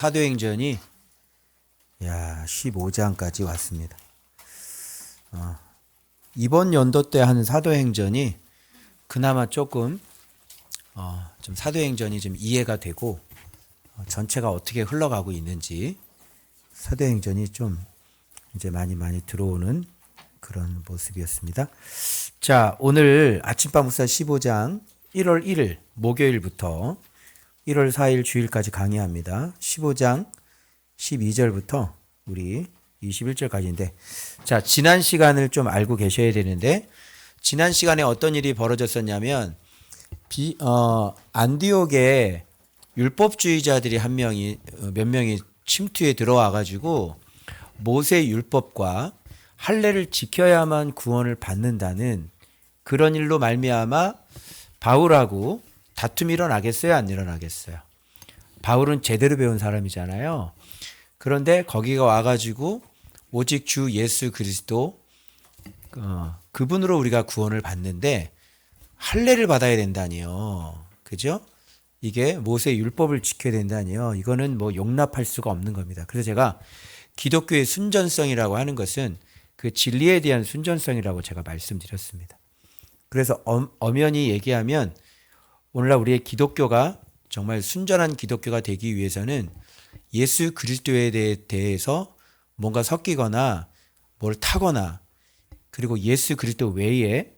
사도행전이 15장까지 왔습니다. 이번 연도 때 하는 사도행전이 그나마 조금 좀 사도행전이 좀 이해가 되고 전체가 어떻게 흘러가고 있는지 사도행전이 좀 이제 많이 들어오는 그런 모습이었습니다. 자, 오늘 아침밥 묵사 15장 1월 1일 목요일부터 1월 4일 주일까지 강의합니다. 15장 12절부터 우리 21절까지인데, 자, 지난 시간을 좀 알고 계셔야 되는데, 지난 시간에 어떤 일이 벌어졌었냐면, 안디옥에 율법주의자들이 몇 명이 침투에 들어와가지고 모세 율법과 할례를 지켜야만 구원을 받는다는 그런 일로 말미암아 바울하고 다툼이 일어나겠어요? 안 일어나겠어요? 바울은 제대로 배운 사람이잖아요. 그런데 거기가 와가지고 오직 주 예수 그리스도 그분으로 우리가 구원을 받는데 할례를 받아야 된다니요. 그죠? 이게 모세 율법을 지켜야 된다니요. 이거는 뭐 용납할 수가 없는 겁니다. 그래서 제가 기독교의 순전성이라고 하는 것은 그 진리에 대한 순전성이라고 제가 말씀드렸습니다. 그래서 엄연히 얘기하면 오늘날 우리의 기독교가 정말 순전한 기독교가 되기 위해서는 예수 그리스도에 대해서 뭔가 섞이거나 뭘 타거나 그리고 예수 그리스도 외에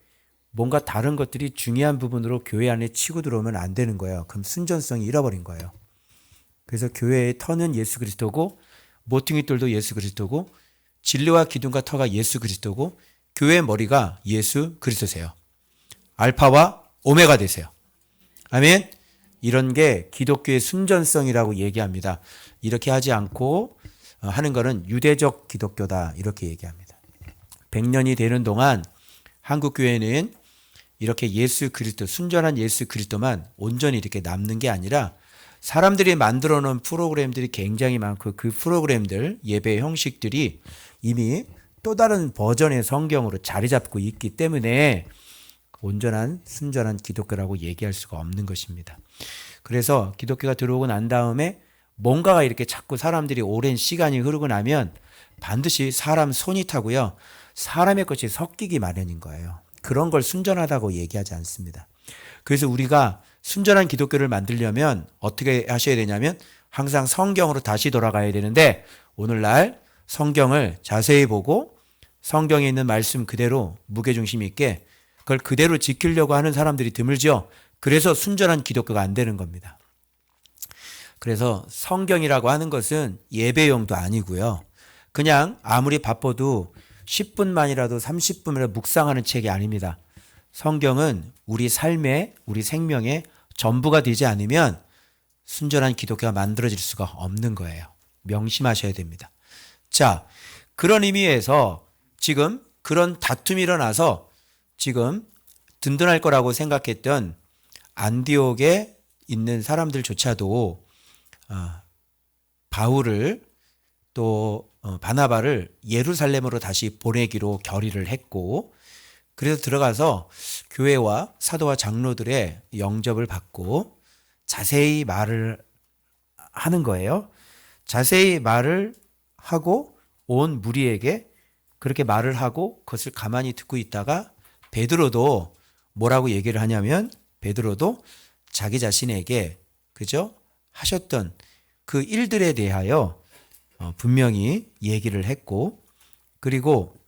뭔가 다른 것들이 중요한 부분으로 교회 안에 치고 들어오면 안 되는 거예요. 그럼 순전성이 잃어버린 거예요. 그래서 교회의 터는 예수 그리스도고 모퉁이 돌도 예수 그리스도고 진리와 기둥과 터가 예수 그리스도고 교회의 머리가 예수 그리스도세요. 알파와 오메가 되세요. 아멘. 이런 게 기독교의 순전성이라고 얘기합니다. 이렇게 하지 않고 하는 것은 유대적 기독교다 이렇게 얘기합니다. 100년이 되는 동안 한국 교회는 이렇게 예수 그리스도, 순전한 예수 그리스도만 온전히 이렇게 남는 게 아니라 사람들이 만들어 놓은 프로그램들이 굉장히 많고 그 프로그램들, 예배 형식들이 이미 또 다른 버전의 성경으로 자리 잡고 있기 때문에 온전한 순전한 기독교라고 얘기할 수가 없는 것입니다. 그래서 기독교가 들어오고 난 다음에 뭔가가 이렇게 자꾸 사람들이 오랜 시간이 흐르고 나면 반드시 사람 손이 타고요. 사람의 것이 섞이기 마련인 거예요. 그런 걸 순전하다고 얘기하지 않습니다. 그래서 우리가 순전한 기독교를 만들려면 어떻게 하셔야 되냐면 항상 성경으로 다시 돌아가야 되는데 오늘날 성경을 자세히 보고 성경에 있는 말씀 그대로 무게중심 있게 그걸 그대로 지키려고 하는 사람들이 드물죠. 그래서 순전한 기독교가 안 되는 겁니다. 그래서 성경이라고 하는 것은 예배용도 아니고요. 그냥 아무리 바빠도 10분만이라도 30분이라도 묵상하는 책이 아닙니다. 성경은 우리 삶의, 우리 생명의 전부가 되지 않으면 순전한 기독교가 만들어질 수가 없는 거예요. 명심하셔야 됩니다. 자, 그런 의미에서 지금 그런 다툼이 일어나서 지금 든든할 거라고 생각했던 안디옥에 있는 사람들조차도 바울을 또 바나바를 예루살렘으로 다시 보내기로 결의를 했고 그래서 들어가서 교회와 사도와 장로들의 영접을 받고 자세히 말을 하는 거예요. 자세히 말을 하고 온 무리에게 그렇게 말을 하고 그것을 가만히 듣고 있다가 베드로도 뭐라고 얘기를 하냐면 베드로도 자기 자신에게 그죠? 하셨던 그 일들에 대하여 분명히 얘기를 했고 그리고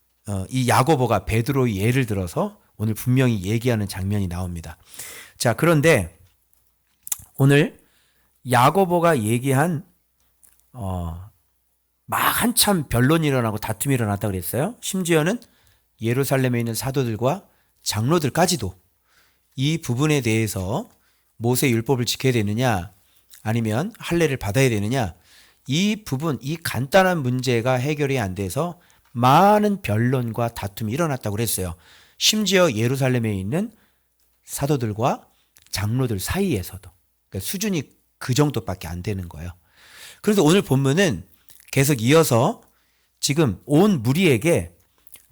이 야고보가 베드로의 예를 들어서 오늘 분명히 얘기하는 장면이 나옵니다. 자, 그런데 오늘 야고보가 얘기한 막 한참 변론이 일어나고 다툼이 일어났다 그랬어요. 심지어는 예루살렘에 있는 사도들과 장로들까지도 이 부분에 대해서 모세 율법을 지켜야 되느냐 아니면 할례를 받아야 되느냐 이 부분, 이 간단한 문제가 해결이 안 돼서 많은 변론과 다툼이 일어났다고 그랬어요. 심지어 예루살렘에 있는 사도들과 장로들 사이에서도. 그러니까 수준이 그 정도밖에 안 되는 거예요. 그래서 오늘 본문은 계속 이어서 지금 온 무리에게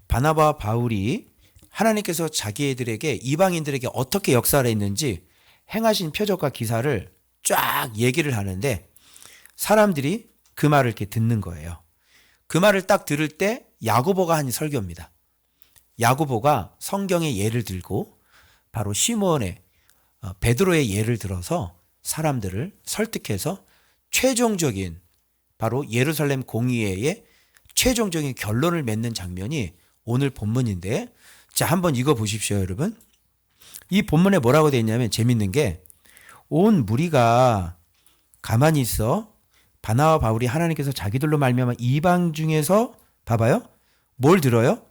바나바와 바울이 하나님께서 자기들에게 이방인들에게 어떻게 역사를 했는지 행하신 표적과 기사를 쫙 얘기를 하는데 사람들이 그 말을 이렇게 듣는 거예요. 그 말을 딱 들을 때 야고보가 한 설교입니다. 야고보가 성경의 예를 들고 바로 시몬의 베드로의 예를 들어서 사람들을 설득해서 최종적인 바로 예루살렘 공의회의 최종적인 결론을 맺는 장면이 오늘 본문인데, 자, 한번 읽어 보십시오, 여러분. 이 본문에 뭐라고 되어 있냐면 재밌는 게, 온 무리가 가만히 있어 바나와 바울이 하나님께서 자기들로 말미암아 이방 중에서 봐봐요. 뭘 들어요?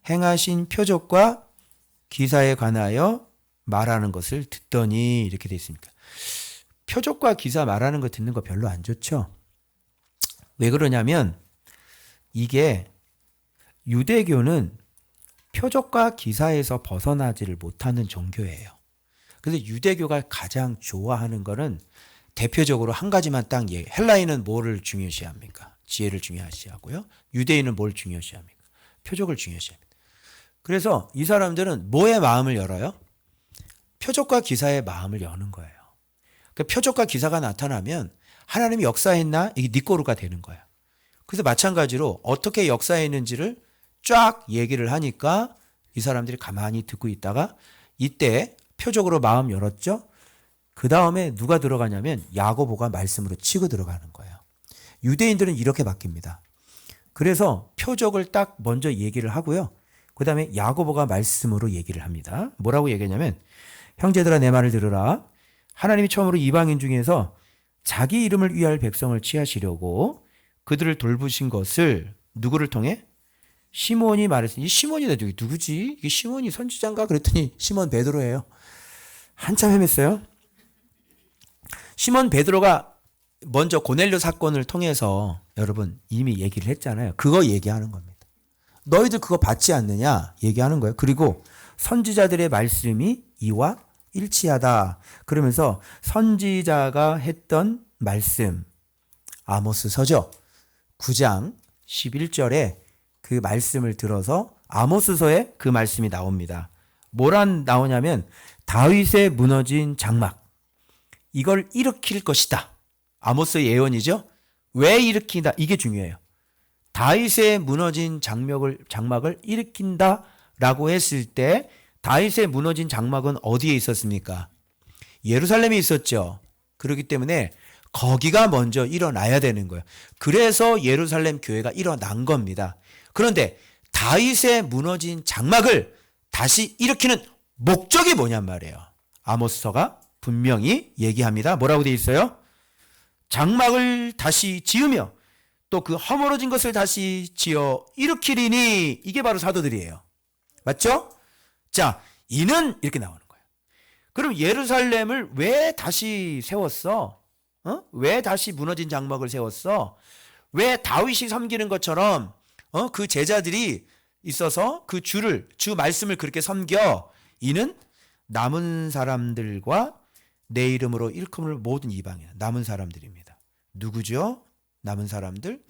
행하신 표적과 기사에 관하여 말하는 것을 듣더니, 이렇게 되어 있습니까? 표적과 기사 말하는 거 듣는 거 별로 안 좋죠. 왜 그러냐면 이게 유대교는 표적과 기사에서 벗어나지를 못하는 종교예요. 그래서 유대교가 가장 좋아하는 거는 대표적으로 한 가지만 딱 헬라인은 뭐를 중요시합니까? 지혜를 중요시하고요. 유대인은 뭘 중요시합니까? 표적을 중요시합니다. 그래서 이 사람들은 뭐에 마음을 열어요? 표적과 기사의 마음을 여는 거예요. 그러니까 표적과 기사가 나타나면 하나님이 역사했나? 이게 네 거루가 되는 거예요. 그래서 마찬가지로 어떻게 역사했는지를 쫙 얘기를 하니까 이 사람들이 가만히 듣고 있다가 이때 표적으로 마음 열었죠. 그 다음에 누가 들어가냐면 야고보가 말씀으로 치고 들어가는 거예요. 유대인들은 이렇게 바뀝니다. 그래서 표적을 딱 먼저 얘기를 하고요. 그 다음에 야고보가 말씀으로 얘기를 합니다. 뭐라고 얘기하냐면, 형제들아 내 말을 들으라. 하나님이 처음으로 이방인 중에서 자기 이름을 위할 백성을 취하시려고 그들을 돌보신 것을 누구를 통해? 시몬이 말했으니, 이 시몬이 누구지? 이게 시몬이 선지자인가? 그랬더니 시몬 베드로예요. 한참 헤맸어요. 시몬 베드로가 먼저 고넬료 사건을 통해서 여러분 이미 얘기를 했잖아요. 그거 얘기하는 겁니다. 너희들 그거 받지 않느냐 얘기하는 거예요. 그리고 선지자들의 말씀이 이와 일치하다. 그러면서 선지자가 했던 말씀, 아모스서죠. 9장 11절에 그 말씀을 들어서 아모스서에 그 말씀이 나옵니다. 뭐란 나오냐면 다윗의 무너진 장막, 이걸 일으킬 것이다. 아모스의 예언이죠. 왜 일으킨다? 이게 중요해요. 다윗의 무너진 장막을 일으킨다라고 했을 때 다윗의 무너진 장막은 어디에 있었습니까? 예루살렘에 있었죠. 그렇기 때문에 거기가 먼저 일어나야 되는 거예요. 그래서 예루살렘 교회가 일어난 겁니다. 그런데 다윗의 무너진 장막을 다시 일으키는 목적이 뭐냔 말이에요. 아모스서가 분명히 얘기합니다. 뭐라고 되어 있어요? 장막을 다시 지으며 또 그 허물어진 것을 다시 지어 일으키리니, 이게 바로 사도들이에요. 맞죠? 자, 이는 이렇게 나오는 거예요. 그럼 예루살렘을 왜 다시 세웠어? 왜 다시 무너진 장막을 세웠어? 왜 다윗이 섬기는 것처럼 그 제자들이 있어서 그 주 말씀을 그렇게 섬겨? 이는 남은 사람들과 내 이름으로 일컬을 모든 이방인, 남은 사람들입니다. 누구죠? 남은 사람들?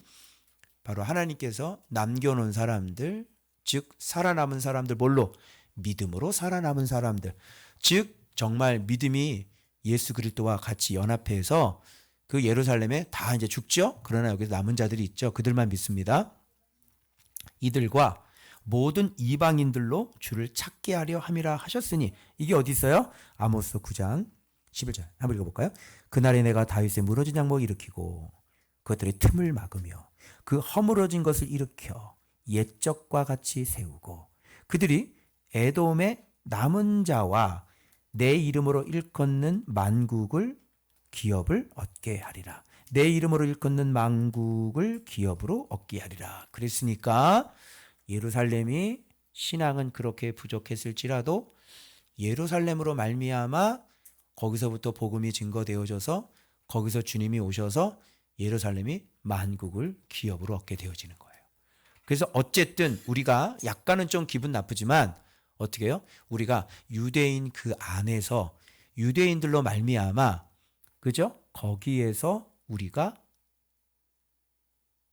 바로 하나님께서 남겨놓은 사람들, 즉 살아남은 사람들. 뭘로? 믿음으로 살아남은 사람들. 즉 정말 믿음이 예수 그리스도와 같이 연합해서 그 예루살렘에 다 이제 죽죠. 그러나 여기서 남은 자들이 있죠. 그들만 믿습니다. 이들과 모든 이방인들로 주를 찾게 하려 함이라 하셨으니, 이게 어디 있어요? 아모스 9장 11절 한번 읽어볼까요? 그날에 내가 다윗의 무너진 장막을 일으키고 그것들의 틈을 막으며 그 허물어진 것을 일으켜 옛적과 같이 세우고 그들이 에돔의 남은 자와 내 이름으로 일컫는 만국을 기업을 얻게 하리라. 내 이름으로 일컫는 만국을 기업으로 얻게 하리라. 그랬으니까 예루살렘이, 신앙은 그렇게 부족했을지라도 예루살렘으로 말미암아 거기서부터 복음이 증거되어져서 거기서 주님이 오셔서 예루살렘이 만국을 기업으로 얻게 되어지는 거예요. 그래서 어쨌든 우리가 약간은 좀 기분 나쁘지만 어떻게 해요? 우리가 유대인 그 안에서 유대인들로 말미암아, 그죠? 거기에서 우리가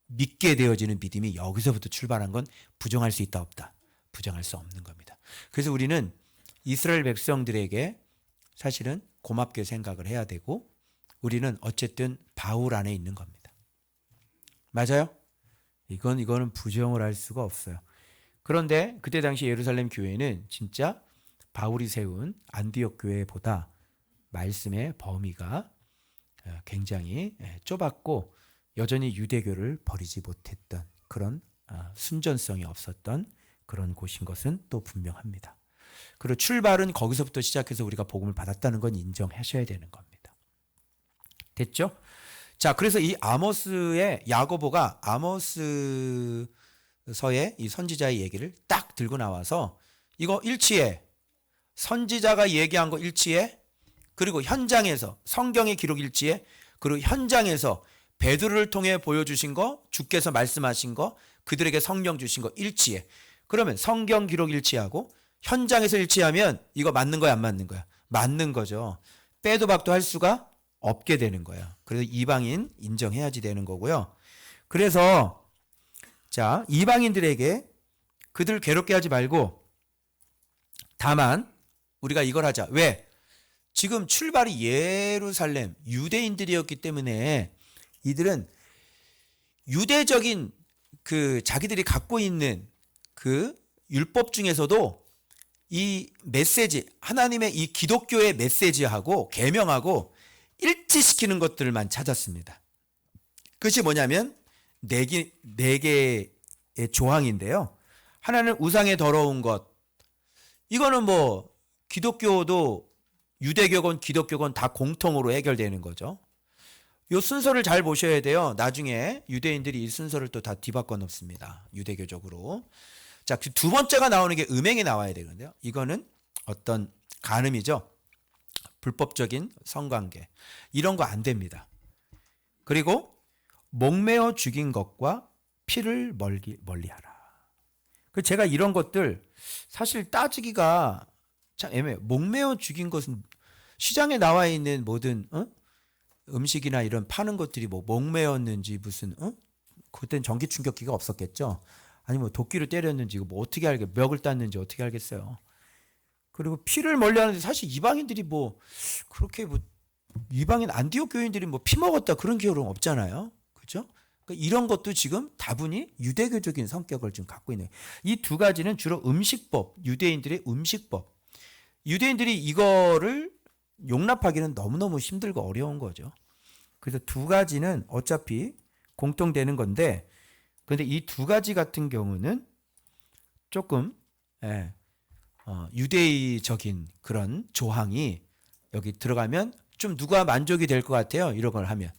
믿게 되어지는 믿음이 여기서부터 출발한 건 부정할 수 있다 없다? 부정할 수 없는 겁니다. 그래서 우리는 이스라엘 백성들에게 사실은 고맙게 생각을 해야 되고, 우리는 어쨌든 바울 안에 있는 겁니다. 맞아요? 이거는 부정을 할 수가 없어요. 그런데 그때 당시 예루살렘 교회는 진짜 바울이 세운 안디옥 교회보다 말씀의 범위가 굉장히 좁았고 여전히 유대교를 버리지 못했던 그런 순전성이 없었던 그런 곳인 것은 또 분명합니다. 그리고 출발은 거기서부터 시작해서 우리가 복음을 받았다는 건 인정하셔야 되는 겁니다. 됐죠? 자, 그래서 이 아모스의 야고보가 아모스서의 이 선지자의 얘기를 딱 들고 나와서 이거 일치해. 선지자가 얘기한 거 일치해. 그리고 현장에서 성경의 기록 일치해. 그리고 현장에서 베드로를 통해 보여주신 거, 주께서 말씀하신 거, 그들에게 성령 주신 거 일치해. 그러면 성경 기록 일치하고 현장에서 일치하면 이거 맞는 거야, 안 맞는 거야? 맞는 거죠. 빼도 박도 할 수가 없게 되는 거야. 그래서 이방인 인정해야지 되는 거고요. 그래서 자, 이방인들에게 그들 괴롭게 하지 말고 다만 우리가 이걸 하자. 왜? 지금 출발이 예루살렘 유대인들이었기 때문에 이들은 유대적인 그 자기들이 갖고 있는 그 율법 중에서도 이 메시지, 하나님의 이 기독교의 메시지하고 계명하고 일치시키는 것들만 찾았습니다. 그것이 뭐냐면 네 개의 조항인데요. 하나는 우상의 더러운 것. 이거는 뭐 기독교도 유대교건 기독교건 다 공통으로 해결되는 거죠. 이 순서를 잘 보셔야 돼요. 나중에 유대인들이 이 순서를 또 다 뒤바꿔 놓습니다. 유대교적으로. 자, 그 두 번째가 나오는 게 음행이 나와야 되는데요. 이거는 어떤 간음이죠. 불법적인 성관계. 이런 거 안 됩니다. 그리고 목매어 죽인 것과 피를 멀리하라. 제가 이런 것들 사실 따지기가 참 애매해요. 목매어 죽인 것은 시장에 나와 있는 모든 음식이나 이런 파는 것들이 뭐 목매었는지 무슨 그땐 전기 충격기가 없었겠죠. 아니 뭐 도끼를 때렸는지 뭐 어떻게 멱을 땄는지 어떻게 알겠어요. 그리고 피를 멀리하는데 사실 이방인들이 뭐 그렇게 뭐 이방인 안디옥 교인들이 뭐 피 먹었다 그런 기록은 없잖아요. 그렇죠? 그러니까 이런 것도 지금 다분히 유대교적인 성격을 좀 갖고 있는. 이 두 가지는 주로 음식법, 유대인들의 음식법. 유대인들이 이거를 용납하기는 너무너무 힘들고 어려운 거죠. 그래서 두 가지는 어차피 공통되는 건데, 그런데 이 두 가지 같은 경우는 조금 유대적인 그런 조항이 여기 들어가면 좀 누가 만족이 될 것 같아요. 이런 걸 하면.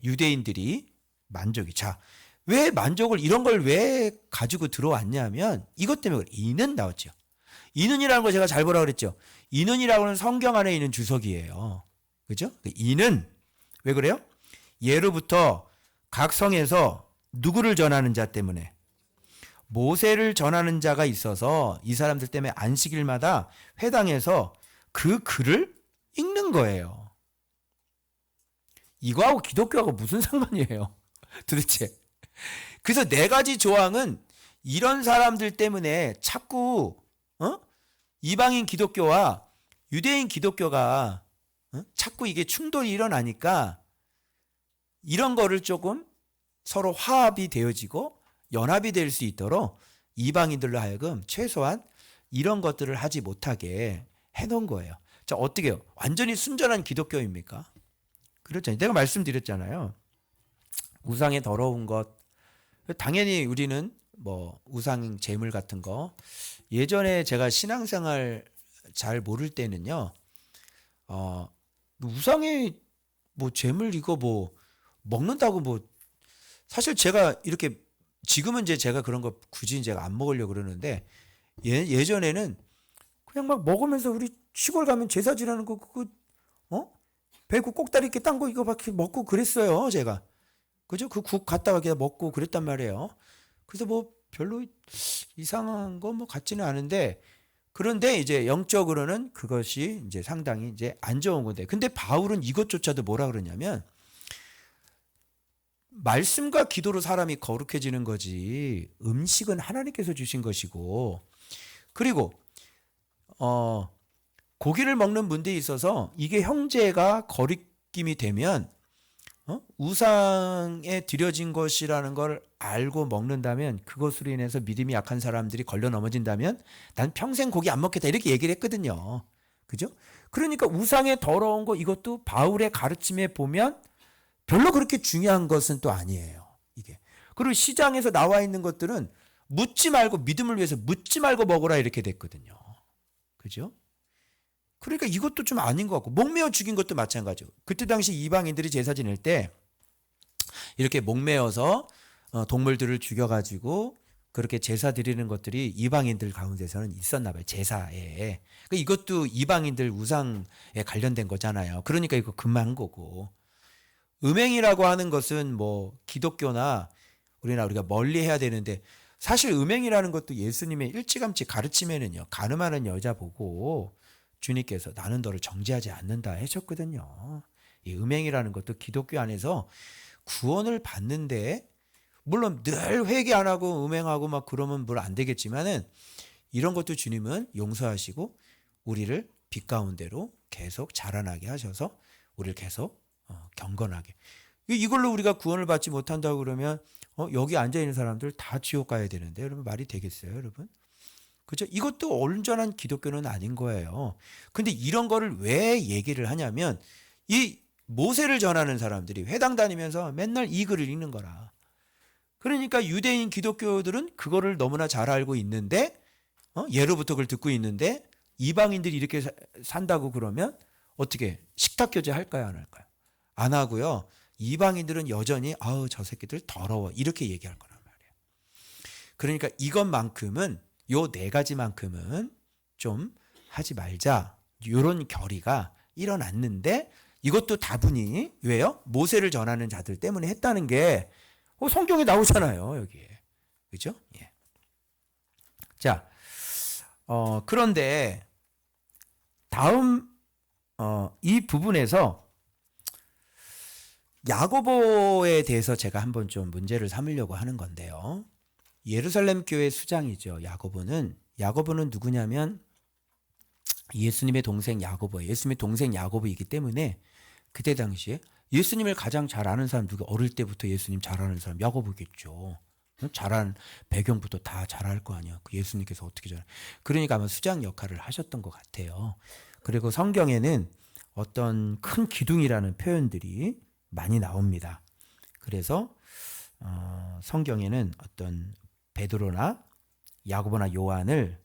유대인들이 만족이. 자, 왜 만족을 이런 걸 왜 가지고 들어왔냐면 이것 때문에 이는 나왔죠. 이는이라는 거 제가 잘 보라고 그랬죠. 이는이라고 하는 성경 안에 있는 주석이에요. 그죠? 이는 왜 그래요? 예로부터 각 성에서 누구를 전하는 자 때문에 모세를 전하는 자가 있어서 이 사람들 때문에 안식일마다 회당에서 그 글을 읽는 거예요. 이거하고 기독교하고 무슨 상관이에요? 도대체. 그래서 네 가지 조항은 이런 사람들 때문에 자꾸 이방인 기독교와 유대인 기독교가 자꾸 이게 충돌이 일어나니까 이런 거를 조금 서로 화합이 되어지고 연합이 될 수 있도록 이방인들로 하여금 최소한 이런 것들을 하지 못하게 해놓은 거예요. 자, 어떻게 해요? 완전히 순전한 기독교입니까? 그렇잖아요. 내가 말씀드렸잖아요. 우상의 더러운 것. 당연히 우리는 뭐 우상 제물 같은 거. 예전에 제가 신앙생활 잘 모를 때는요. 우상의 뭐 제물 이거 뭐 먹는다고 뭐 사실 제가 이렇게 지금은 이제 제가 그런 거 굳이 제가 안 먹으려고 그러는데 예전에는 그냥 막 먹으면서 우리 시골 가면 제사 지내는 거 그거 배구 꼭다리 이렇게 딴 거 이거 막 먹고 그랬어요, 제가. 그죠? 그 국 갖다가 그냥 먹고 그랬단 말이에요. 그래서 뭐 별로 이상한 거 뭐 같지는 않은데 그런데 이제 영적으로는 그것이 이제 상당히 이제 안 좋은 건데. 근데 바울은 이것조차도 뭐라 그러냐면 말씀과 기도로 사람이 거룩해지는 거지 음식은 하나님께서 주신 것이고 그리고 고기를 먹는 문제에 있어서 이게 형제가 느낌이 되면 우상에 드려진 것이라는 걸 알고 먹는다면 그것으로 인해서 믿음이 약한 사람들이 걸려 넘어진다면 난 평생 고기 안 먹겠다 이렇게 얘기를 했거든요. 그죠? 그러니까 우상의 더러운 거 이것도 바울의 가르침에 보면 별로 그렇게 중요한 것은 또 아니에요. 이게. 그리고 시장에서 나와 있는 것들은 묻지 말고 믿음을 위해서 묻지 말고 먹으라 이렇게 됐거든요. 그죠? 그러니까 이것도 좀 아닌 것 같고 목매어 죽인 것도 마찬가지고 그때 당시 이방인들이 제사 지낼 때 이렇게 목매어서 동물들을 죽여가지고 그렇게 제사 드리는 것들이 이방인들 가운데서는 있었나 봐요. 제사에. 그러니까 이것도 이방인들 우상에 관련된 거잖아요. 그러니까 이거 금한 거고. 음행이라고 하는 것은 뭐 기독교나 우리가 멀리 해야 되는데 사실 음행이라는 것도 예수님의 일찌감치 가르침에는요. 간음하는 여자 보고 주님께서 나는 너를 정죄하지 않는다 하셨거든요. 이 음행이라는 것도 기독교 안에서 구원을 받는데 물론 늘 회개 안 하고 음행하고 막 그러면 뭘 안 되겠지만은 이런 것도 주님은 용서하시고 우리를 빛 가운데로 계속 자라나게 하셔서 우리를 계속 경건하게. 이걸로 우리가 구원을 받지 못한다고 그러면 여기 앉아 있는 사람들 다 지옥 가야 되는데 여러분 말이 되겠어요, 여러분? 그죠? 이것도 온전한 기독교는 아닌 거예요. 근데 이런 거를 왜 얘기를 하냐면 이 모세를 전하는 사람들이 회당 다니면서 맨날 이 글을 읽는 거라. 그러니까 유대인 기독교들은 그거를 너무나 잘 알고 있는데 예로부터 그걸 듣고 있는데 이방인들이 이렇게 산다고 그러면 어떻게 식탁 교제 할까요, 안 할까요? 안 하고요. 이방인들은 여전히 아우 저 새끼들 더러워 이렇게 얘기할 거란 말이에요. 그러니까 이것만큼은 요 네 가지만큼은 좀 하지 말자. 이런 결의가 일어났는데 이것도 다분히 왜요? 모세를 전하는 자들 때문에 했다는 게 성경에 나오잖아요. 여기에. 그죠? 예. 자, 그런데 다음 이 부분에서 야고보에 대해서 제가 한번 좀 문제를 삼으려고 하는 건데요. 예루살렘 교회 수장이죠. 야고보는 누구냐면 예수님의 동생 야고보예요. 예수님의 동생 야고보이기 때문에 그때 당시에 예수님을 가장 잘 아는 사람 누구 어릴 때부터 예수님 잘 아는 사람 야고보겠죠. 잘한 배경부터 다 잘 알 거 아니야. 그 예수님께서 어떻게 잘 그러니까 아마 수장 역할을 하셨던 것 같아요. 그리고 성경에는 어떤 큰 기둥이라는 표현들이 많이 나옵니다. 그래서 성경에는 어떤 베드로나 야고보나 요한을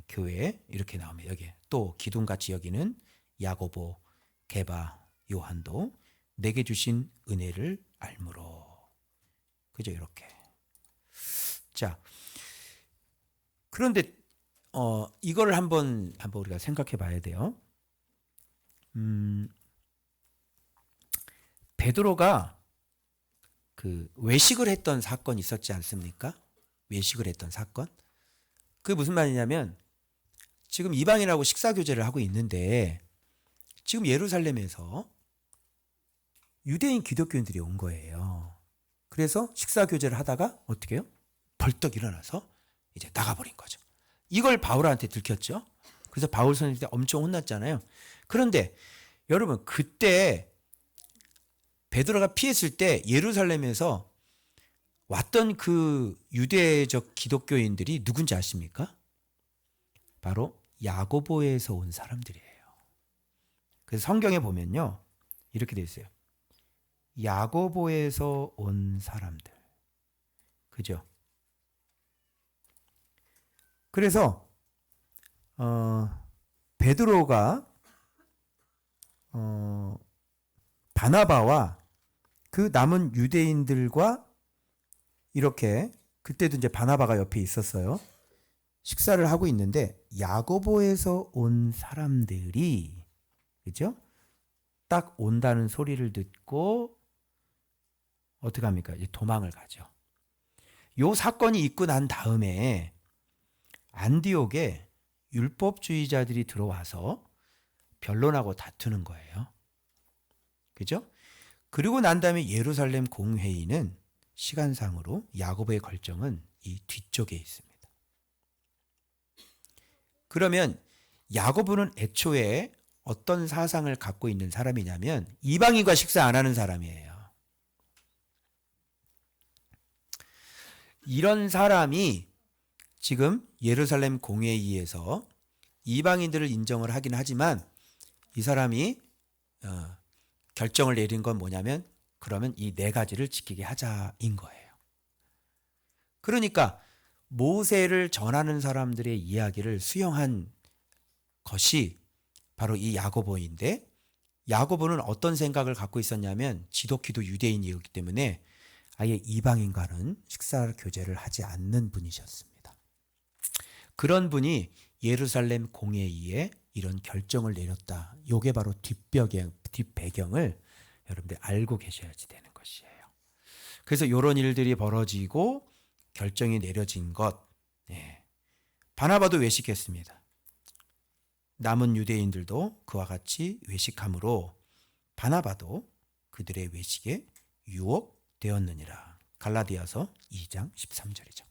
교회에 이렇게 나옵니다. 여기 또 기둥같이 여기는 야고보, 게바, 요한도 내게 주신 은혜를 알므로. 그죠? 이렇게. 자, 그런데 이걸 한번 우리가 생각해 봐야 돼요. 베드로가 그 외식을 했던 사건이 있었지 않습니까? 외식을 했던 사건. 그게 무슨 말이냐면 지금 이방인하고 식사 교제를 하고 있는데 지금 예루살렘에서 유대인 기독교인들이 온 거예요. 그래서 식사 교제를 하다가 어떻게 해요? 벌떡 일어나서 이제 나가버린 거죠. 이걸 바울한테 들켰죠. 그래서 바울 선생님 때 엄청 혼났잖아요. 그런데 여러분 그때 베드로가 피했을 때 예루살렘에서 왔던 그 유대적 기독교인들이 누군지 아십니까? 바로 야고보에서 온 사람들이에요. 그래서 성경에 보면요. 이렇게 되어 있어요. 야고보에서 온 사람들. 그죠? 그래서 베드로가 바나바와 그 남은 유대인들과 이렇게 그때도 이제 바나바가 옆에 있었어요. 식사를 하고 있는데 야고보에서 온 사람들이 그죠? 딱 온다는 소리를 듣고 어떻게 합니까? 이제 도망을 가죠. 요 사건이 있고 난 다음에 안디옥에 율법주의자들이 들어와서 변론하고 다투는 거예요. 그죠? 그리고 난 다음에 예루살렘 공회의는 시간상으로 야고보의 걸정은 이 뒤쪽에 있습니다. 그러면 야고보는 애초에 어떤 사상을 갖고 있는 사람이냐면 이방인과 식사 안 하는 사람이에요. 이런 사람이 지금 예루살렘 공회의에서 이방인들을 인정을 하긴 하지만 이 사람이 결정을 내린 건 뭐냐면 그러면 이 네 가지를 지키게 하자인 거예요. 그러니까 모세를 전하는 사람들의 이야기를 수용한 것이 바로 이 야고보인데 야고보는 어떤 생각을 갖고 있었냐면 지독히도 유대인이었기 때문에 아예 이방인과는 식사 교제를 하지 않는 분이셨습니다. 그런 분이 예루살렘 공회의에 이런 결정을 내렸다. 이게 바로 뒷배경을 여러분들 알고 계셔야지 되는 것이에요. 그래서 이런 일들이 벌어지고 결정이 내려진 것. 바나바도 외식했습니다. 남은 유대인들도 그와 같이 외식함으로 바나바도 그들의 외식에 유혹되었느니라. 갈라디아서 2장 13절이죠.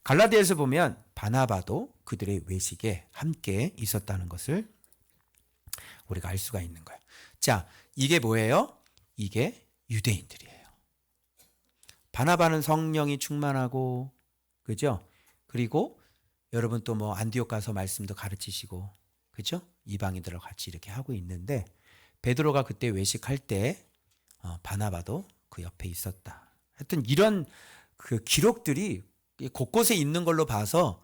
갈라디아에서 보면 바나바도 그들의 외식에 함께 있었다는 것을 우리가 알 수가 있는 거예요. 자, 이게 뭐예요? 이게 유대인들이에요. 바나바는 성령이 충만하고, 그죠? 그리고 여러분 또 뭐 안디옥 가서 말씀도 가르치시고, 그죠? 이방인들하고 같이 이렇게 하고 있는데, 베드로가 그때 외식할 때 바나바도 그 옆에 있었다. 하여튼 이런 그 기록들이 곳곳에 있는 걸로 봐서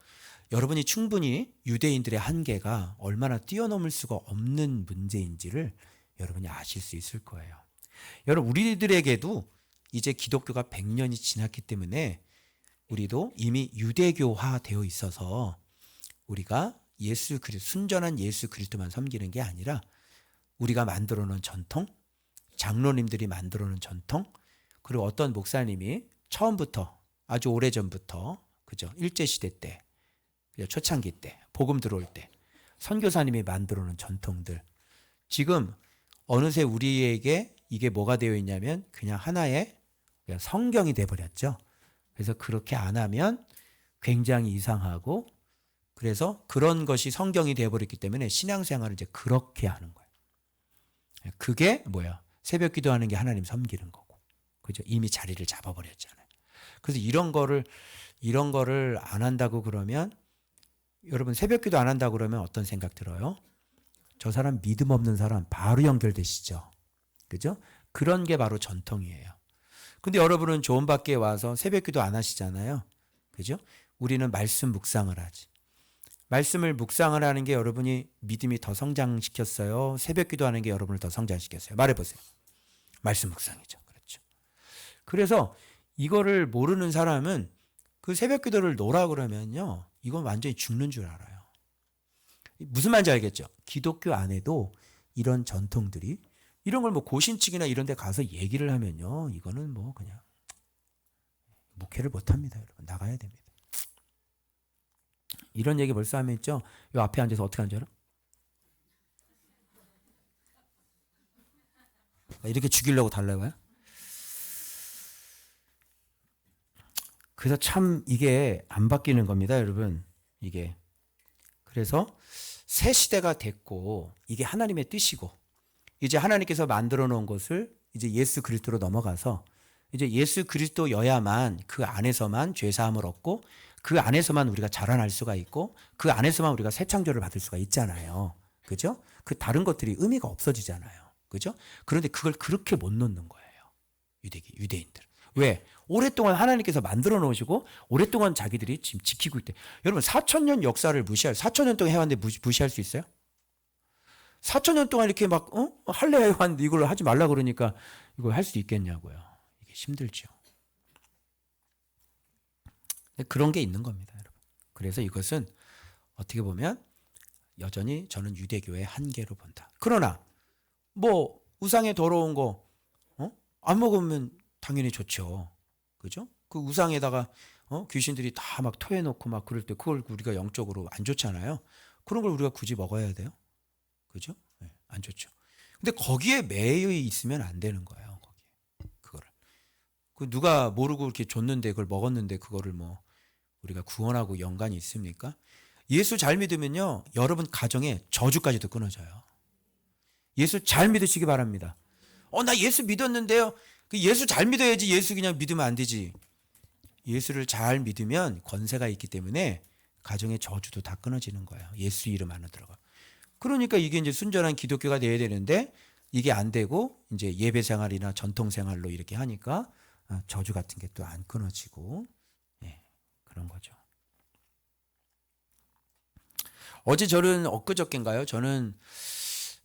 여러분이 충분히 유대인들의 한계가 얼마나 뛰어넘을 수가 없는 문제인지를 여러분이 아실 수 있을 거예요. 여러분, 우리들에게도 이제 기독교가 100년이 지났기 때문에 우리도 이미 유대교화 되어 있어서 우리가 순전한 예수 그리스도만 섬기는 게 아니라 우리가 만들어 놓은 전통, 장로님들이 만들어 놓은 전통, 그리고 어떤 목사님이 처음부터 아주 오래전부터 그죠? 일제시대 때, 초창기 때, 복음 들어올 때 선교사님이 만들어 놓은 전통들 지금 어느새 우리에게 이게 뭐가 되어 있냐면 그냥 하나의 그냥 성경이 돼버렸죠. 그래서 그렇게 안 하면 굉장히 이상하고 그래서 그런 것이 성경이 돼버렸기 때문에 신앙생활을 이제 그렇게 하는 거예요. 그게 뭐야? 새벽 기도하는 게 하나님 섬기는 거고. 그죠? 이미 자리를 잡아버렸잖아요. 그래서 이런 거를 안 한다고 그러면 여러분 새벽 기도 안 한다고 그러면 어떤 생각 들어요? 저 사람 믿음 없는 사람 바로 연결되시죠. 그죠? 그런 게 바로 전통이에요. 근데 여러분은 조언받기에 와서 새벽 기도 안 하시잖아요. 그죠? 우리는 말씀 묵상을 하지. 말씀을 묵상을 하는 게 여러분이 믿음이 더 성장시켰어요? 새벽 기도하는 게 여러분을 더 성장시켰어요? 말해보세요. 말씀 묵상이죠. 그렇죠. 그래서 이거를 모르는 사람은 그 새벽 기도를 놓으라 그러면요. 이건 완전히 죽는 줄 알아요. 무슨 말인지 알겠죠? 기독교 안에도 이런 전통들이 이런 걸 뭐 고신측이나 이런 데 가서 얘기를 하면요. 이거는 뭐 그냥 목회를 못 합니다. 여러분. 나가야 됩니다. 이런 얘기 벌써 하면 있죠. 요 앞에 앉아서 어떻게 하는 줄 알아? 이렇게 죽이려고 달라고요? 그래서 참 이게 안 바뀌는 겁니다, 여러분. 이게. 그래서 새 시대가 됐고 이게 하나님의 뜻이고 이제 하나님께서 만들어 놓은 것을 이제 예수 그리스도로 넘어가서 이제 예수 그리스도여야만 그 안에서만 죄 사함을 얻고 그 안에서만 우리가 자라날 수가 있고 그 안에서만 우리가 새 창조를 받을 수가 있잖아요. 그죠? 그 다른 것들이 의미가 없어지잖아요. 그죠? 그런데 그걸 그렇게 못 놓는 거예요. 유대인들. 왜? 오랫동안 하나님께서 만들어 놓으시고 오랫동안 자기들이 지금 지키고 있대. 여러분 4,000년 역사를 4,000년 동안 해왔는데 무시할 수 있어요? 4,000년 동안 이렇게 막 할례 해왔는데 이걸 하지 말라 그러니까 이걸 할 수 있겠냐고요. 이게 힘들죠. 그런 게 있는 겁니다, 여러분. 그래서 이것은 어떻게 보면 여전히 저는 유대교의 한계로 본다. 그러나 뭐 우상에 더러운 거 안 먹으면 당연히 좋죠. 그죠? 그 우상에다가 귀신들이 다 막 토해놓고 막 그럴 때 그걸 우리가 영적으로 안 좋잖아요. 그런 걸 우리가 굳이 먹어야 돼요? 그죠? 네, 안 좋죠. 근데 거기에 매여 있으면 안 되는 거예요. 거기에 그거를 그 누가 모르고 이렇게 줬는데 그걸 먹었는데 그거를 뭐 우리가 구원하고 연관이 있습니까? 예수 잘 믿으면요, 여러분 가정에 저주까지도 끊어져요. 예수 잘 믿으시기 바랍니다. 나 예수 믿었는데요. 그 예수 잘 믿어야지. 예수 그냥 믿으면 안 되지. 예수를 잘 믿으면 권세가 있기 때문에 가정의 저주도 다 끊어지는 거예요. 예수 이름 안에 들어가. 그러니까 이게 이제 순전한 기독교가 돼야 되는데 이게 안 되고 이제 예배 생활이나 전통 생활로 이렇게 하니까 저주 같은 게 또 안 끊어지고, 예, 그런 거죠. 어제 엊그저께인가요? 저는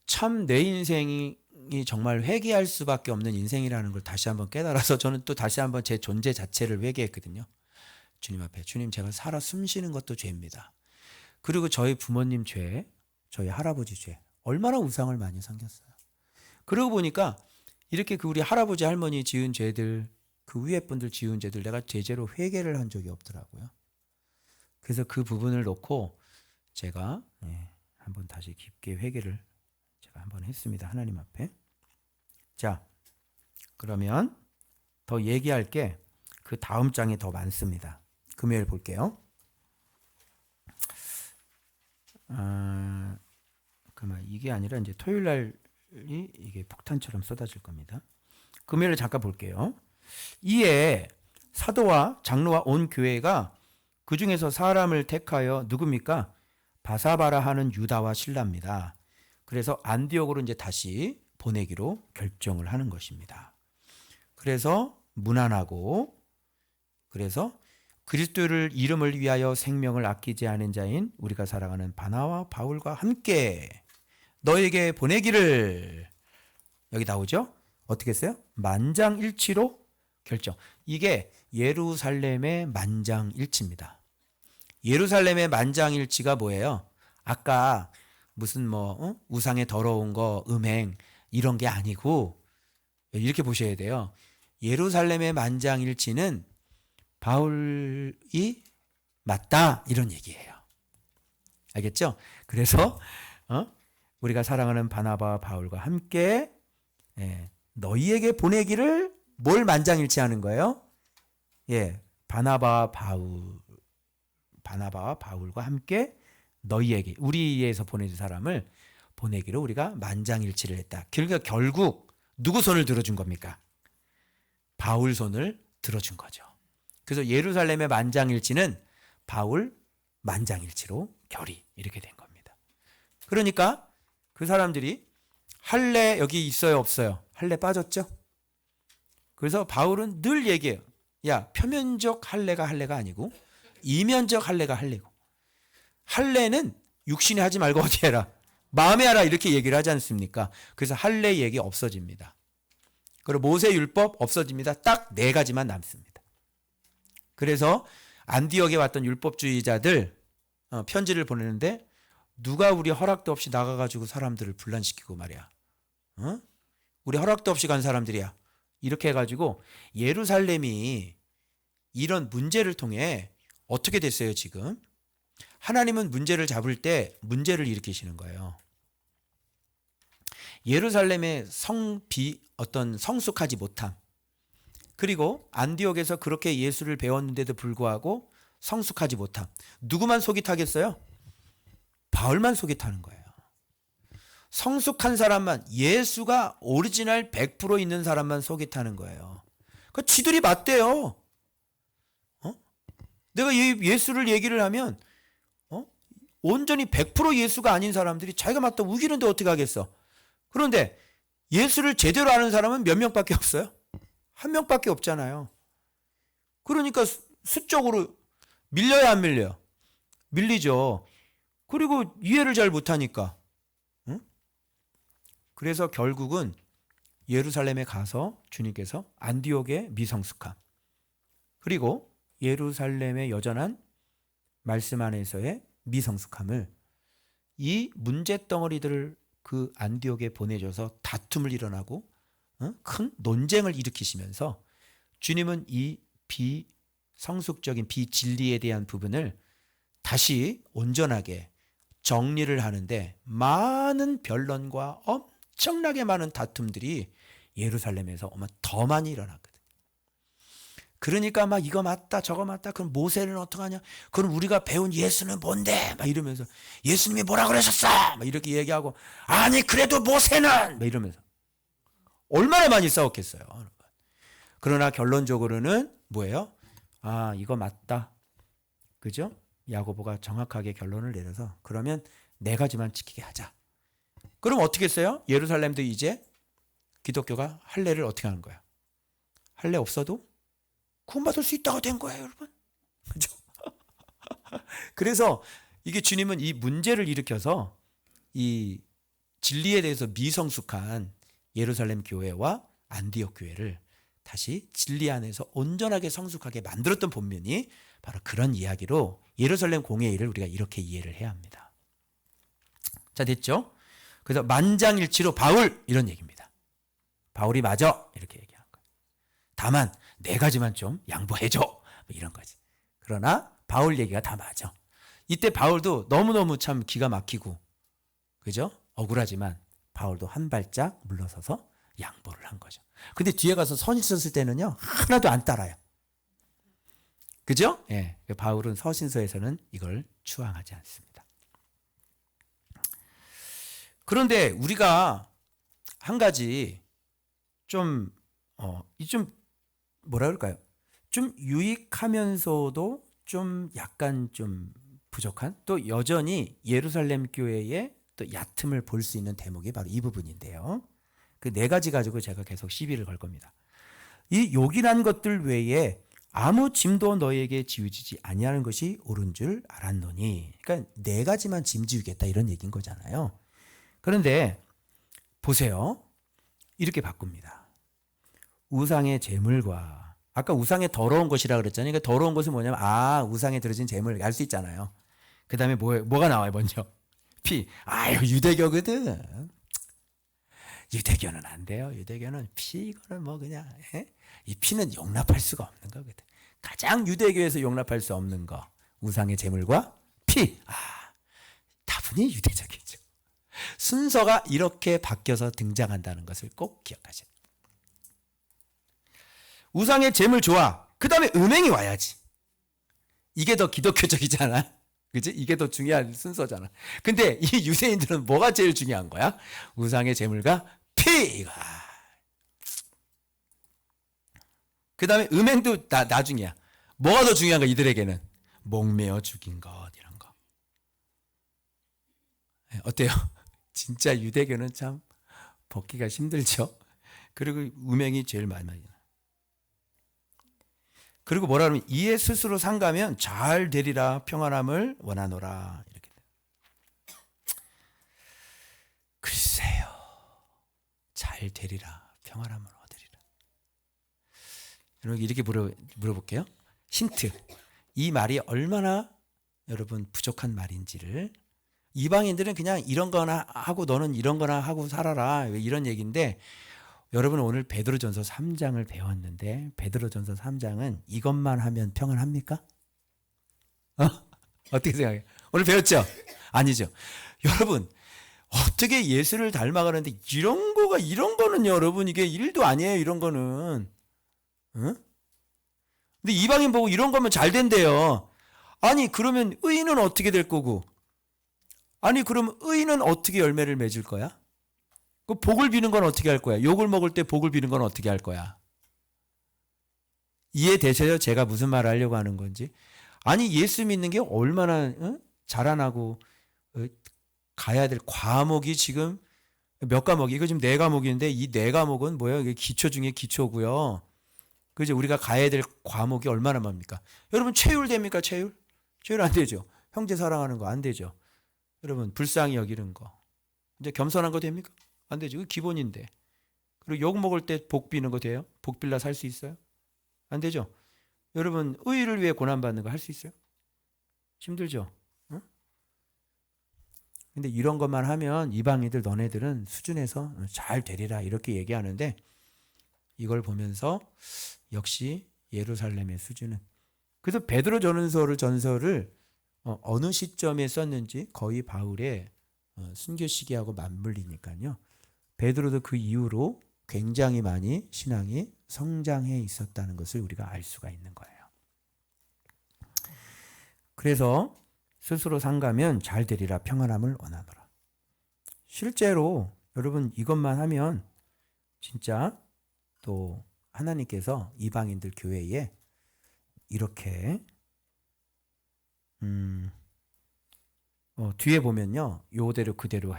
참 내 인생이 정말 회개할 수밖에 없는 인생이라는 걸 다시 한번 깨달아서 저는 또 다시 한번 제 존재 자체를 회개했거든요. 주님 앞에, 주님, 제가 살아 숨쉬는 것도 죄입니다. 그리고 저희 부모님 죄, 저희 할아버지 죄, 얼마나 우상을 많이 섬겼어요. 그러고 보니까 이렇게 우리 할아버지 할머니 지은 죄들, 그 위에 분들 지은 죄들 내가 제대로 회개를 한 적이 없더라고요. 그래서 그 부분을 놓고 제가 한번 다시 깊게 회개를 제가 한번 했습니다. 하나님 앞에. 자, 그러면 더 얘기할 게 그 다음 장에 더 많습니다. 금요일 볼게요. 그러면 이게 아니라 이제 토요일 날이 이게 폭탄처럼 쏟아질 겁니다. 금요일을 잠깐 볼게요. 이에 사도와 장로와 온 교회가 그 중에서 사람을 택하여 누굽니까? 바사바라 하는 유다와 실라입니다. 그래서 안디옥으로 이제 다시 보내기로 결정을 하는 것입니다. 그래서 무난하고, 그래서 그리스도를 이름을 위하여 생명을 아끼지 않은 자인 우리가 사랑하는 바나와 바울과 함께 너에게 보내기를, 여기 나오죠? 어떻게 했어요? 만장일치로 결정. 이게 예루살렘의 만장일치입니다. 예루살렘의 만장일치가 뭐예요? 아까 무슨 우상의 더러운 거, 음행 이런 게 아니고 이렇게 보셔야 돼요. 예루살렘의 만장일치는 바울이 맞다 이런 얘기예요. 알겠죠? 그래서 우리가 사랑하는 바나바와 바울과 함께 너희에게 보내기를 뭘 만장일치하는 거예요? 바나바와 바울과 함께 너희에게, 우리에서 보내준 사람을 보내기로 우리가 만장일치를 했다. 그러니까 결국 누구 손을 들어준 겁니까? 바울 손을 들어준 거죠. 그래서 예루살렘의 만장일치는 바울 만장일치로 결의, 이렇게 된 겁니다. 그러니까 그 사람들이 할례 여기 있어요, 없어요? 할례 빠졌죠? 그래서 바울은 늘 얘기해요. 야, 표면적 할례가 아니고 이면적 할례가 할례고, 할례는 육신이 하지 말고 어디 해라, 마음에 하라, 이렇게 얘기를 하지 않습니까? 그래서 할례 얘기 없어집니다. 그리고 모세 율법 없어집니다. 딱 4가지만 남습니다. 그래서 안디옥에 왔던 율법주의자들 편지를 보내는데 누가 우리 허락도 없이 나가가지고 사람들을 분란시키고 말이야. 우리 허락도 없이 간 사람들이야. 이렇게 해가지고 예루살렘이 이런 문제를 통해 어떻게 됐어요, 지금? 하나님은 문제를 잡을 때 문제를 일으키시는 거예요. 예루살렘의 어떤 성숙하지 못함, 그리고 안디옥에서 그렇게 예수를 배웠는데도 불구하고 성숙하지 못함. 누구만 속이 타겠어요? 바울만 속이 타는 거예요. 성숙한 사람만, 예수가 오리지널 100% 있는 사람만 속이 타는 거예요. 그 지들이 맞대요. 내가 예수를 얘기를 하면 온전히 100% 예수가 아닌 사람들이 자기가 맞다 우기는데 어떻게 하겠어? 그런데 예수를 제대로 아는 사람은 몇 명밖에 없어요? 한 명밖에 없잖아요. 그러니까 수적으로 밀려야 안 밀려요? 밀리죠. 그리고 이해를 잘 못하니까. 그래서 결국은 예루살렘에 가서 주님께서 안디옥의 미성숙함, 그리고 예루살렘의 여전한 말씀 안에서의 미성숙함을, 이 문제덩어리들을 그 안디옥에 보내줘서 다툼을 일어나고 큰 논쟁을 일으키시면서 주님은 이 비성숙적인 비진리에 대한 부분을 다시 온전하게 정리를 하는데 많은 변론과 엄청나게 많은 다툼들이 예루살렘에서 더 많이 일어났거든요. 그러니까 막 이거 맞다 저거 맞다. 그럼 모세는 어떡하냐? 그럼 우리가 배운 예수는 뭔데? 막 이러면서 예수님이 뭐라 그러셨어? 막 이렇게 얘기하고 아니 그래도 모세는 막 이러면서 얼마나 많이 싸웠겠어요. 그러나 결론적으로는 뭐예요? 아 이거 맞다. 그죠? 야고보가 정확하게 결론을 내려서 그러면 네 가지만 지키게 하자. 그럼 어떻게 했어요? 예루살렘도 이제 기독교가 할례를 어떻게 하는 거야? 할례 없어도 구원받을 수 있다가 된 거예요, 여러분. 그죠? 그래서 이게 주님은 이 문제를 일으켜서 이 진리에 대해서 미성숙한 예루살렘 교회와 안디옥 교회를 다시 진리 안에서 온전하게 성숙하게 만들었던 본면이 바로 그런 이야기로 예루살렘 공회의 일을 우리가 이렇게 이해를 해야 합니다. 자, 됐죠? 그래서 만장일치로 바울 이런 얘기입니다. 바울이 맞아 이렇게 얘기한 거예요. 다만 네 가지만 좀 양보해줘 뭐 이런 거지. 그러나 바울 얘기가 다 맞아. 이때 바울도 너무너무 참 기가 막히고 그죠? 억울하지만 바울도 한 발짝 물러서서 양보를 한 거죠. 근데 뒤에 가서 서신서 때는요 하나도 안 따라요. 그죠? 예. 바울은 서신서에서는 이걸 추앙하지 않습니다. 그런데 우리가 한 가지 좀 뭐라 그럴까요? 좀 유익하면서도 좀 약간 좀 부족한 또 여전히 예루살렘 교회의 또 얕음을 볼 수 있는 대목이 바로 이 부분인데요. 그 네 가지 가지고 제가 계속 시비를 걸 겁니다. 이 요긴한 것들 외에 아무 짐도 너에게 지우지지 아니하는 것이 옳은 줄 알았노니. 그러니까 네 가지만 짐 지우겠다 이런 얘기인 거잖아요. 그런데 보세요. 이렇게 바꿉니다. 우상의 제물과 아까 우상의 더러운 것이라 그랬잖아요. 그러니까 더러운 것은 뭐냐면 우상에 들어진 제물 알 수 있잖아요. 그 다음에 뭐가 나와요 먼저? 피. 아유 유대교거든. 유대교는 안 돼요. 유대교는 이거는 뭐 그냥 이 피는 용납할 수가 없는 거거든. 가장 유대교에서 용납할 수 없는 거 우상의 제물과 피. 다분히 유대적이죠. 순서가 이렇게 바뀌어서 등장한다는 것을 꼭 기억하세요. 우상의 제물 좋아. 그 다음에 음행이 와야지. 이게 더 기독교적이잖아. 그치? 이게 더 중요한 순서잖아. 근데 이 유대인들은 뭐가 제일 중요한 거야? 우상의 제물과 피가. 그 다음에 음행도 나중이야. 뭐가 더 중요한 거야 이들에게는? 목매어 죽인 것 이런 거. 어때요? 진짜 유대교는 참 벗기가 힘들죠. 그리고 음행이 제일 많이 나요. 그리고 뭐라 그러면 이에 스스로 상가면 잘 되리라 평안함을 원하노라 이렇게 돼요. 글쎄요. 잘 되리라 평안함을 얻으리라. 여러분 이렇게 물어볼게요. 힌트. 이 말이 얼마나 여러분 부족한 말인지를 이방인들은 그냥 이런 거나 하고 너는 이런 거나 하고 살아라 이런 얘기인데 여러분 오늘 베드로전서 3장을 배웠는데 베드로전서 3장은 이것만 하면 평안합니까? 어떻게 생각해요? 오늘 배웠죠? 아니죠. 여러분 어떻게 예수를 닮아가는데 이런 거는 여러분 이게 일도 아니에요. 이런 거는. 응? 근데 이방인 보고 이런 거면 잘 된대요. 아니 그러면 의인은 어떻게 될 거고? 아니 그럼 의인은 어떻게 열매를 맺을 거야? 그 복을 비는 건 어떻게 할 거야? 욕을 먹을 때 복을 비는 건 어떻게 할 거야? 이해되세요? 제가 무슨 말을 하려고 하는 건지. 아니 예수 믿는 게 얼마나 자라나고 가야 될 과목이 지금 몇 과목이? 이거 지금 네 과목인데 이 네 과목은 뭐예요? 이게 기초 중에 기초고요. 그죠? 우리가 가야 될 과목이 얼마나 많습니까? 여러분 체율 됩니까? 체율 안 되죠. 형제 사랑하는 거 안 되죠. 여러분 불쌍히 여기는 거. 이제 겸손한 거 됩니까? 안 되죠. 그 기본인데. 그리고 욕 먹을 때 복 비는 거 돼요? 복 빌라 살 수 있어요? 안 되죠. 여러분 의를 위해 고난받는 거 할 수 있어요? 힘들죠. 응? 근데 이런 것만 하면 이방인들 너네들은 수준에서 잘 되리라 이렇게 얘기하는데 이걸 보면서 역시 예루살렘의 수준은 그래서 베드로 전설을 어느 시점에 썼는지 거의 바울의 순교 시기하고 맞물리니까요. 베드로도 그 이후로 굉장히 많이 신앙이 성장해 있었다는 것을 우리가 알 수가 있는 거예요. 그래서 스스로 삼가면 잘 되리라 평안함을 원하노라. 실제로 여러분 이것만 하면 진짜 또 하나님께서 이방인들 교회에 이렇게 뒤에 보면요. 요대로 그대로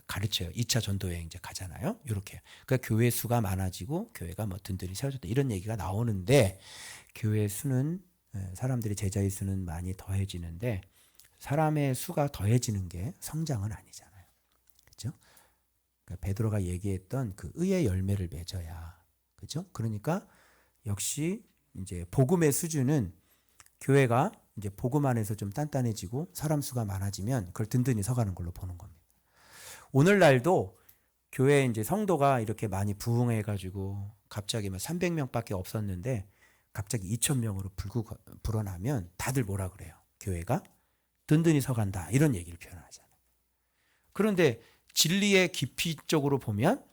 가르쳐요. 2차 전도여행 이제 가잖아요. 이렇게. 그러니까 교회 수가 많아지고 교회가 뭐 든든히 세워졌다. 이런 얘기가 나오는데 교회 수는 사람들이 제자의 수는 많이 더해지는데 사람의 수가 더해지는 게 성장은 아니잖아요. 그렇죠? 그러니까 베드로가 얘기했던 그 의의 열매를 맺어야. 그렇죠? 그러니까 역시 이제 복음의 수준은 교회가 이제 복음 안에서 좀 단단해지고 사람 수가 많아지면 그걸 든든히 서가는 걸로 보는 겁니다. 오늘날도 교회 이제 성도가 이렇게 많이 부흥해가지고 갑자기 막 300명밖에 없었는데 갑자기 2,000명으로 불어나면 다들 뭐라 그래요? 교회가 든든히 서간다 이런 얘기를 표현하잖아요. 그런데 진리의 깊이 쪽으로 보면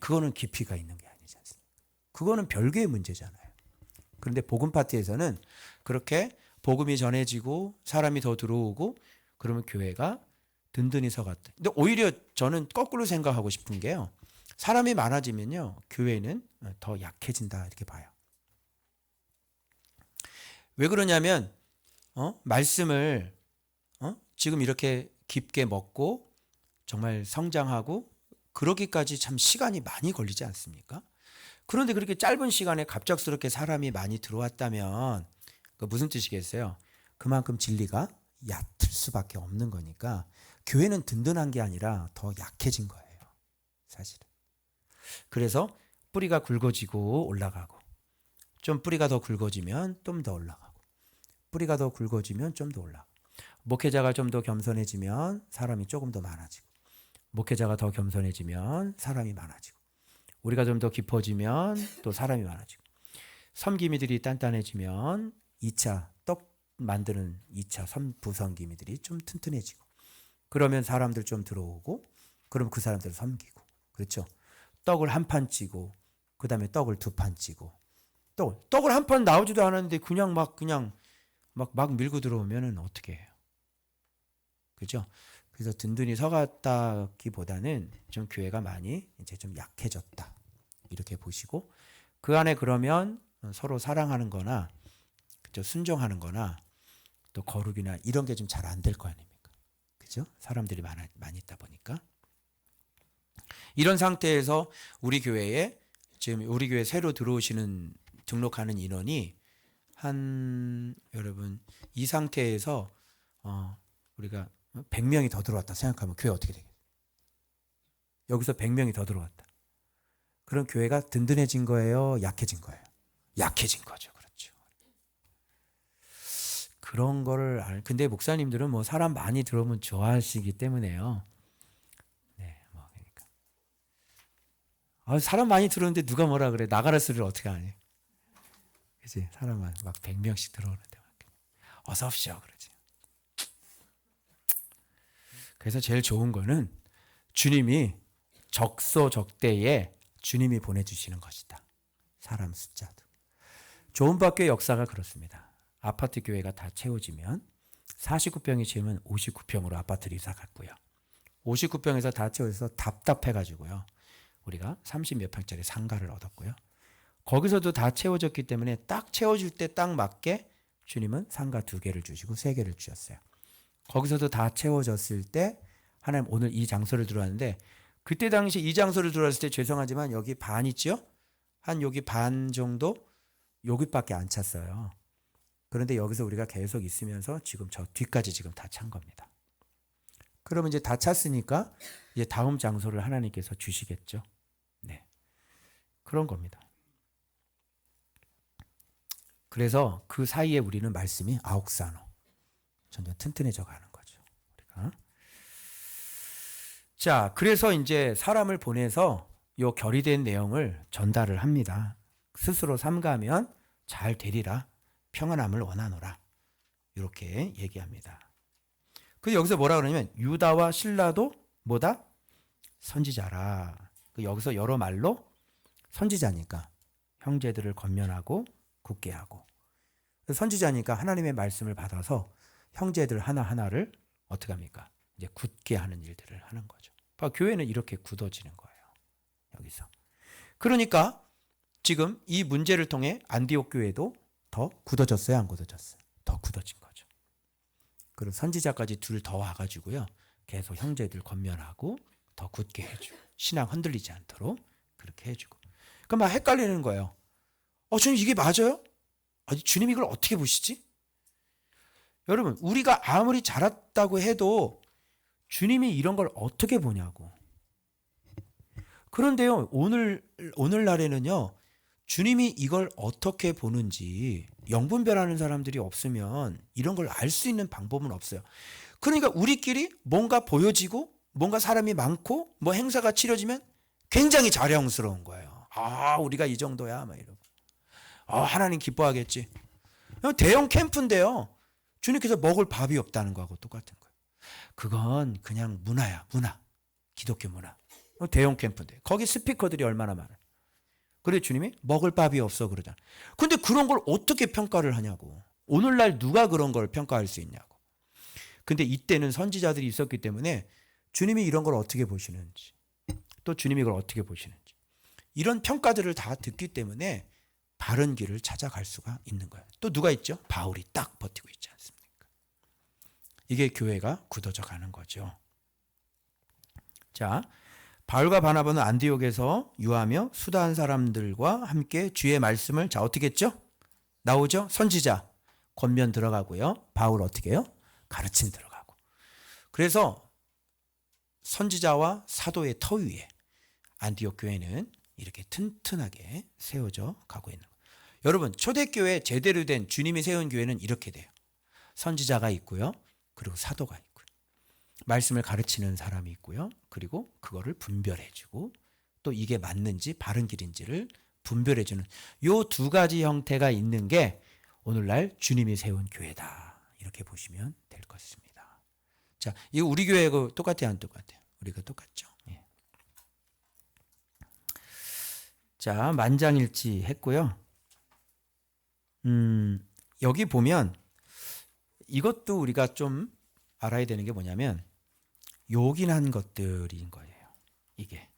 그거는 깊이가 있는 게 아니지 않습니까? 그거는 별개의 문제잖아요. 그런데 복음 파트에서는 그렇게 복음이 전해지고 사람이 더 들어오고 그러면 교회가 든든히 서갔다. 근데 오히려 저는 거꾸로 생각하고 싶은 게요. 사람이 많아지면요. 교회는 더 약해진다 이렇게 봐요. 왜 그러냐면 말씀을 지금 이렇게 깊게 먹고 정말 성장하고 그러기까지 참 시간이 많이 걸리지 않습니까? 그런데 그렇게 짧은 시간에 갑작스럽게 사람이 많이 들어왔다면 그 무슨 뜻이겠어요? 그만큼 진리가 얕을 수밖에 없는 거니까 교회는 든든한 게 아니라 더 약해진 거예요. 사실은. 그래서 뿌리가 굵어지고 올라가고 좀 뿌리가 더 굵어지면 좀 더 올라가고 뿌리가 더 굵어지면 좀 더 올라가고 목회자가 좀 더 겸손해지면 사람이 조금 더 많아지고 목회자가 더 겸손해지면 사람이 많아지고 우리가 좀 더 깊어지면 또 사람이 많아지고 섬기미들이 단단해지면 2차 떡 만드는 2차 부섬기미들이 좀 튼튼해지고 그러면 사람들 좀 들어오고 그럼 그 사람들을 섬기고 그렇죠. 떡을 한 판 찌고 그 다음에 떡을 두 판 찌고 떡을 한 판 나오지도 않았는데 그냥 막 밀고 들어오면은 어떻게 해요? 그죠? 그래서 든든히 서갔다기보다는 좀 교회가 많이 이제 좀 약해졌다. 이렇게 보시고 그 안에 그러면 서로 사랑하는 거나 그죠? 순종하는 거나 또 거룩이나 이런 게 좀 잘 안 될 거 아닙니까? 그죠? 사람들이 많이 있다 보니까. 이런 상태에서 우리 교회에 지금 우리 교회 새로 들어오시는 등록하는 인원이 여러분 이 상태에서 우리가 100명이 더 들어왔다 생각하면 교회 어떻게 되겠어요? 여기서 100명이 더 들어왔다. 그럼 교회가 든든해진 거예요? 약해진 거예요? 약해진 거죠. 그렇죠. 그런 거를 근데 목사님들은 뭐 사람 많이 들어오면 좋아하시기 때문에요. 네, 뭐 그러니까. 사람 많이 들어오는데 누가 뭐라 그래? 나가라 소리를 어떻게 하니? 그치? 사람 막 100명씩 들어오는데 막 어서 오십시오 그러지. 그래서 제일 좋은 거는 주님이 적소적대에 주님이 보내주시는 것이다. 사람 숫자도. 좋은박교회 역사가 그렇습니다. 아파트 교회가 다 채워지면 49평이 채우면 59평으로 아파트를 이사 갔고요. 59평에서 다 채워서 답답해가지고요. 우리가 30몇 평짜리 상가를 얻었고요. 거기서도 다 채워졌기 때문에 딱 채워질 때 딱 맞게 주님은 상가 2개를 주시고 3개를 주셨어요. 거기서도 다 채워졌을 때 하나님 오늘 이 장소를 들어왔는데 그때 당시 이 장소를 들어왔을 때 죄송하지만 여기 반 있죠? 한 여기 반 정도 여기밖에 안 찼어요. 그런데 여기서 우리가 계속 있으면서 지금 저 뒤까지 지금 다 찬 겁니다. 그러면 이제 다 찼으니까 이제 다음 장소를 하나님께서 주시겠죠. 네. 그런 겁니다. 그래서 그 사이에 우리는 말씀이 아옥산호 점점 튼튼해져 가는 거죠. 우리가. 자, 그래서 이제 사람을 보내서 요 결의된 내용을 전달을 합니다. 스스로 삼가면 잘 되리라. 평안함을 원하노라. 이렇게 얘기합니다. 그 여기서 뭐라 그러냐면 유다와 실라도 뭐다? 선지자라. 그 여기서 여러 말로 선지자니까 형제들을 권면하고 굳게 하고, 선지자니까 하나님의 말씀을 받아서 형제들 하나하나를 어떻게 합니까? 이제 굳게 하는 일들을 하는 거죠. 교회는 이렇게 굳어지는 거예요. 여기서. 그러니까 지금 이 문제를 통해 안디옥 교회도 더 굳어졌어요, 안 굳어졌어요? 더 굳어진 거죠. 그리고 선지자까지 둘 더 와가지고요, 계속 형제들 권면하고 더 굳게 해주고, 신앙 흔들리지 않도록 그렇게 해주고. 그럼 막 헷갈리는 거예요. 주님 이게 맞아요? 아니, 주님 이걸 어떻게 보시지? 여러분, 우리가 아무리 잘했다고 해도 주님이 이런 걸 어떻게 보냐고. 그런데요, 오늘날에는요, 주님이 이걸 어떻게 보는지 영분별하는 사람들이 없으면 이런 걸 알 수 있는 방법은 없어요. 그러니까 우리끼리 뭔가 보여지고 뭔가 사람이 많고 뭐 행사가 치러지면 굉장히 자랑스러운 거예요. 우리가 이 정도야, 막 이러고. 하나님 기뻐하겠지. 대형 캠프인데요, 주님께서 먹을 밥이 없다는 거하고 똑같은 거예요. 그건 그냥 문화야, 문화. 기독교 문화. 대형 캠프인데 거기 스피커들이 얼마나 많아요. 그래 주님이 먹을 밥이 없어 그러잖아. 근데 그런 걸 어떻게 평가를 하냐고. 오늘날 누가 그런 걸 평가할 수 있냐고. 근데 이때는 선지자들이 있었기 때문에 주님이 이런 걸 어떻게 보시는지, 또 주님이 이걸 어떻게 보시는지, 이런 평가들을 다 듣기 때문에 바른 길을 찾아갈 수가 있는 거예요. 또 누가 있죠? 바울이 딱 버티고 있지 않습니까? 이게 교회가 굳어져 가는 거죠. 자, 바울과 바나바는 안디옥에서 유하며 수다한 사람들과 함께 주의 말씀을, 자 어떻게 했죠? 나오죠? 선지자 권면 들어가고요. 바울 어떻게 해요? 가르침 들어가고. 그래서 선지자와 사도의 터 위에 안디옥 교회는 이렇게 튼튼하게 세워져 가고 있는 거예요. 여러분, 초대교회 제대로 된 주님이 세운 교회는 이렇게 돼요. 선지자가 있고요. 그리고 사도가 있고요. 말씀을 가르치는 사람이 있고요. 그리고 그거를 분별해주고, 또 이게 맞는지 바른 길인지를 분별해주는 요 두 가지 형태가 있는 게 오늘날 주님이 세운 교회다. 이렇게 보시면 될 것 같습니다. 자, 이거 우리 교회하고 똑같아요, 안 똑같아요? 우리가 똑같죠. 예. 자, 만장일치 했고요. 여기 보면 이것도 우리가 좀 알아야 되는 게 뭐냐면 요긴한 것들인 거예요. 이게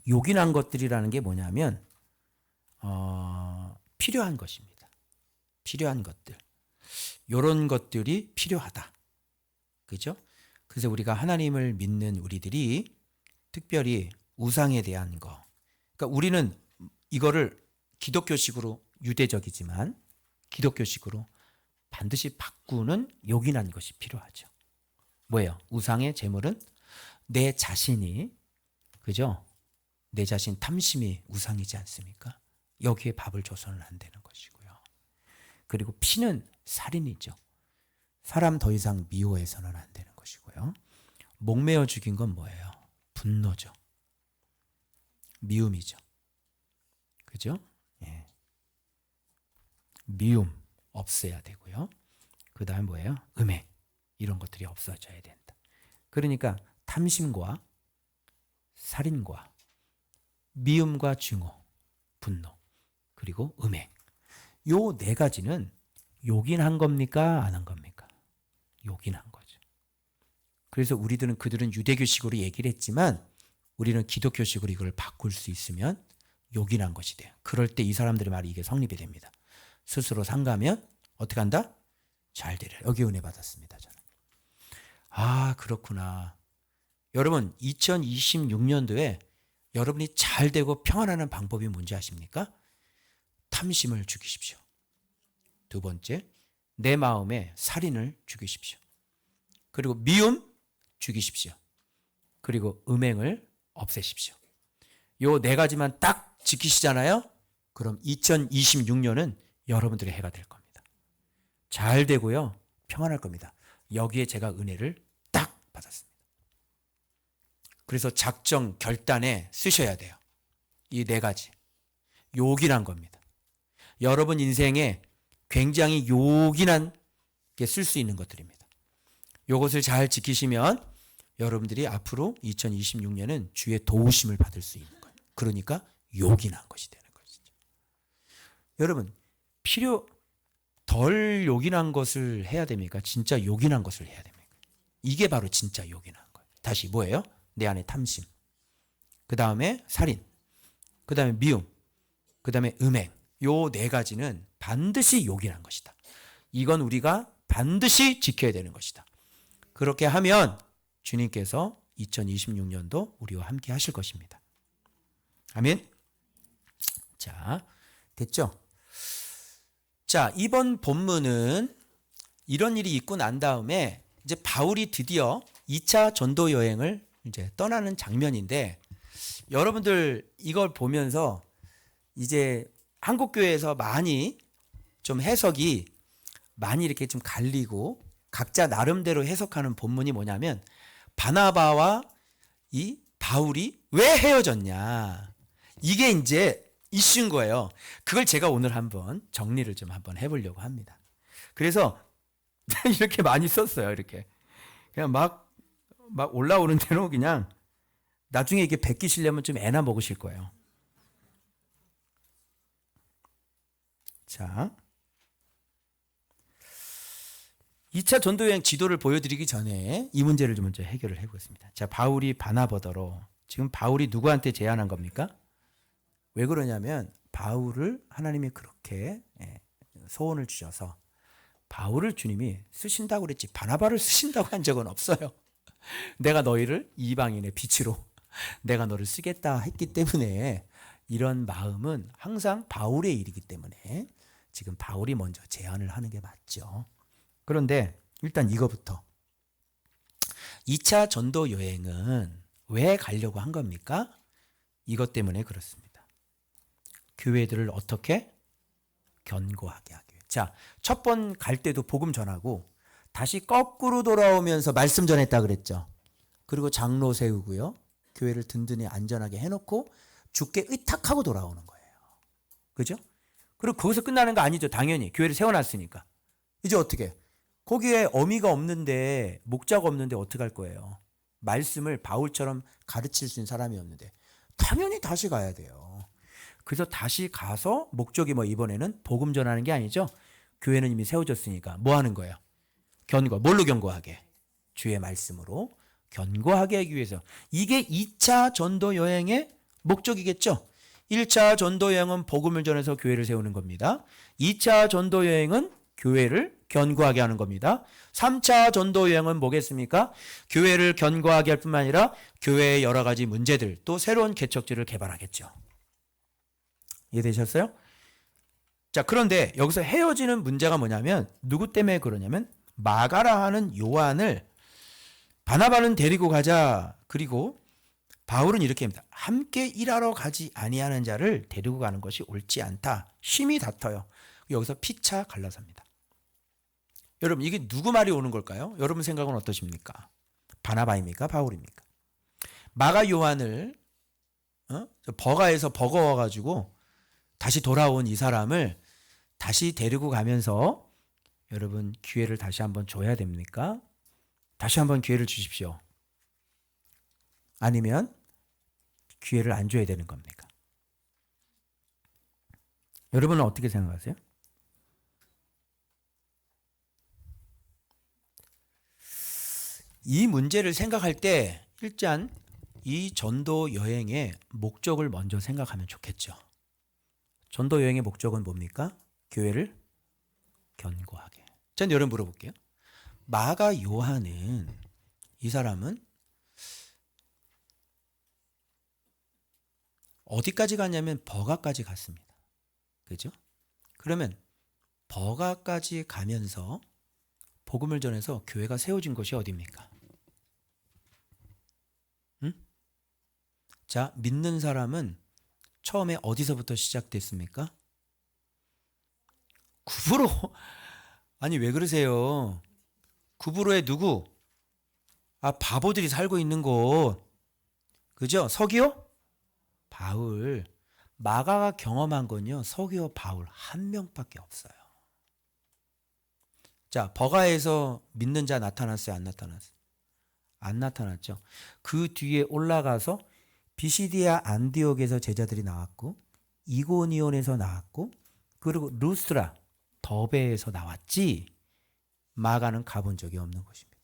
요긴한 것들이라는 게 뭐냐면 필요한 것입니다. 필요한 것들. 요런 것들이 필요하다. 그죠? 그래서 우리가 하나님을 믿는 우리들이 특별히 우상에 대한 거. 그러니까 우리는 이거를 기독교식으로, 유대적이지만 기독교식으로 반드시 바꾸는 요긴한 것이 필요하죠. 뭐예요? 우상의 제물은 내 자신이, 그죠? 내 자신 탐심이 우상이지 않습니까? 여기에 밥을 줘서는 안 되는 것이고요. 그리고 피는 살인이죠. 사람 더 이상 미워해서는 안 되는 것이고요. 목매어 죽인 건 뭐예요? 분노죠. 미움이죠. 그죠? 예. 미움 없애야 되고요. 그 다음 뭐예요? 음해. 이런 것들이 없어져야 된다. 그러니까 탐심과 살인과 미움과 증오, 분노, 그리고 음행. 요 네 가지는 요긴한 겁니까? 안 한 겁니까? 요긴한 거죠. 그래서 그들은 유대교식으로 얘기를 했지만 우리는 기독교식으로 이걸 바꿀 수 있으면 요긴한 것이 돼요. 그럴 때 이 사람들의 말이 이게 성립이 됩니다. 스스로 상가면 어떻게 한다? 잘 되려. 여기 은혜 받았습니다. 저는. 그렇구나. 여러분, 2026년도에 여러분이 잘 되고 평안하는 방법이 뭔지 아십니까? 탐심을 죽이십시오. 두 번째, 내 마음에 살인을 죽이십시오. 그리고 미움 죽이십시오. 그리고 음행을 없애십시오. 요 네 가지만 딱 지키시잖아요? 그럼 2026년은 여러분들의 해가 될 겁니다. 잘 되고요. 평안할 겁니다. 여기에 제가 은혜를 딱 받았습니다. 그래서 작정, 결단에 쓰셔야 돼요. 이 네 가지. 요긴한 겁니다. 여러분 인생에 굉장히 요긴한 게 쓸 수 있는 것들입니다. 이것을 잘 지키시면 여러분들이 앞으로 2026년은 주의 도우심을 받을 수 있는 거예요. 그러니까 요긴한 것이 되는 것이죠. 여러분, 덜 요긴한 것을 해야 됩니까? 진짜 요긴한 것을 해야 됩니까? 이게 바로 진짜 요긴한 거예요. 다시 뭐예요? 내 안에 탐심. 그 다음에 살인. 그 다음에 미움. 그 다음에 음행. 요 네 가지는 반드시 요긴한 것이다. 이건 우리가 반드시 지켜야 되는 것이다. 그렇게 하면 주님께서 2026년도 우리와 함께 하실 것입니다. 아멘. 자, 됐죠? 자, 이번 본문은 이런 일이 있고 난 다음에 이제 바울이 드디어 2차 전도 여행을 이제 떠나는 장면인데, 여러분들 이걸 보면서 이제 한국 교회에서 많이 좀 해석이 많이 이렇게 좀 갈리고 각자 나름대로 해석하는 본문이 뭐냐면, 바나바와 이 바울이 왜 헤어졌냐, 이게 이제 이슈인 거예요. 그걸 제가 오늘 한번 정리를 좀 한번 해보려고 합니다. 그래서 이렇게 많이 썼어요. 이렇게 그냥 막 올라오는 대로 그냥 나중에 이게 베끼시려면 좀 애나 먹으실 거예요. 자, 2차 전도여행 지도를 보여드리기 전에 이 문제를 좀 먼저 해결을 해보겠습니다. 자, 바울이 바나바더러, 지금 바울이 누구한테 제안한 겁니까? 왜 그러냐면 바울을 하나님이 그렇게 소원을 주셔서 바울을 주님이 쓰신다고 그랬지 바나바를 쓰신다고 한 적은 없어요. 내가 너희를 이방인의 빛으로 내가 너를 쓰겠다 했기 때문에, 이런 마음은 항상 바울의 일이기 때문에 지금 바울이 먼저 제안을 하는 게 맞죠. 그런데 일단 이거부터, 2차 전도 여행은 왜 가려고 한 겁니까? 이것 때문에 그렇습니다. 교회들을 어떻게 견고하게 하기 위해. 자, 첫 번 갈 때도 복음 전하고 다시 거꾸로 돌아오면서 말씀 전했다 그랬죠. 그리고 장로 세우고요, 교회를 든든히 안전하게 해놓고 주께 의탁하고 돌아오는 거예요. 그죠? 그리고 거기서 끝나는 거 아니죠. 당연히 교회를 세워놨으니까. 이제 어떻게, 거기에 어미가 없는데, 목자가 없는데 어떻게 할 거예요? 말씀을 바울처럼 가르칠 수 있는 사람이 없는데 당연히 다시 가야 돼요. 그래서 다시 가서 목적이 뭐 이번에는 복음 전하는 게 아니죠. 교회는 이미 세워졌으니까 뭐 하는 거예요? 뭘로 견고하게? 주의 말씀으로 견고하게 하기 위해서. 이게 2차 전도 여행의 목적이겠죠. 1차 전도 여행은 복음을 전해서 교회를 세우는 겁니다. 2차 전도 여행은 교회를 견고하게 하는 겁니다. 3차 전도 여행은 뭐겠습니까? 교회를 견고하게 할 뿐만 아니라 교회의 여러 가지 문제들, 또 새로운 개척지를 개발하겠죠. 이해되셨어요? 자, 그런데 여기서 헤어지는 문제가 뭐냐면, 누구 때문에 그러냐면 마가라 하는 요한을 바나바는 데리고 가자. 그리고 바울은 이렇게 합니다. 함께 일하러 가지 아니하는 자를 데리고 가는 것이 옳지 않다. 심히 다퉈요. 여기서 피차 갈라섭니다. 여러분, 이게 누구 말이 오는 걸까요? 여러분 생각은 어떠십니까? 바나바입니까? 바울입니까? 마가 요한을 버가에서 버거워가지고 다시 돌아온 이 사람을 다시 데리고 가면서, 여러분 기회를 다시 한번 줘야 됩니까? 다시 한번 기회를 주십시오. 아니면 기회를 안 줘야 되는 겁니까? 여러분은 어떻게 생각하세요? 이 문제를 생각할 때 일단 이 전도 여행의 목적을 먼저 생각하면 좋겠죠. 전도 여행의 목적은 뭡니까? 교회를 견고하게. 전 여러분 물어볼게요. 마가 요한은, 이 사람은 어디까지 갔냐면 버가까지 갔습니다. 그죠? 그러면 버가까지 가면서 복음을 전해서 교회가 세워진 것이 어디입니까? 응? 자, 믿는 사람은 처음에 어디서부터 시작됐습니까? 구브로. 아니 왜 그러세요? 구브로에 누구? 바보들이 살고 있는 곳. 그죠? 서기오? 바울. 마가가 경험한 건요, 서기오 바울 한 명밖에 없어요. 자, 버가에서 믿는 자 나타났어요? 안 나타났어요? 안 나타났죠. 그 뒤에 올라가서 비시디아 안디옥에서 제자들이 나왔고 이고니온에서 나왔고 그리고 루스트라 더베에서 나왔지 마가는 가본 적이 없는 것입니다.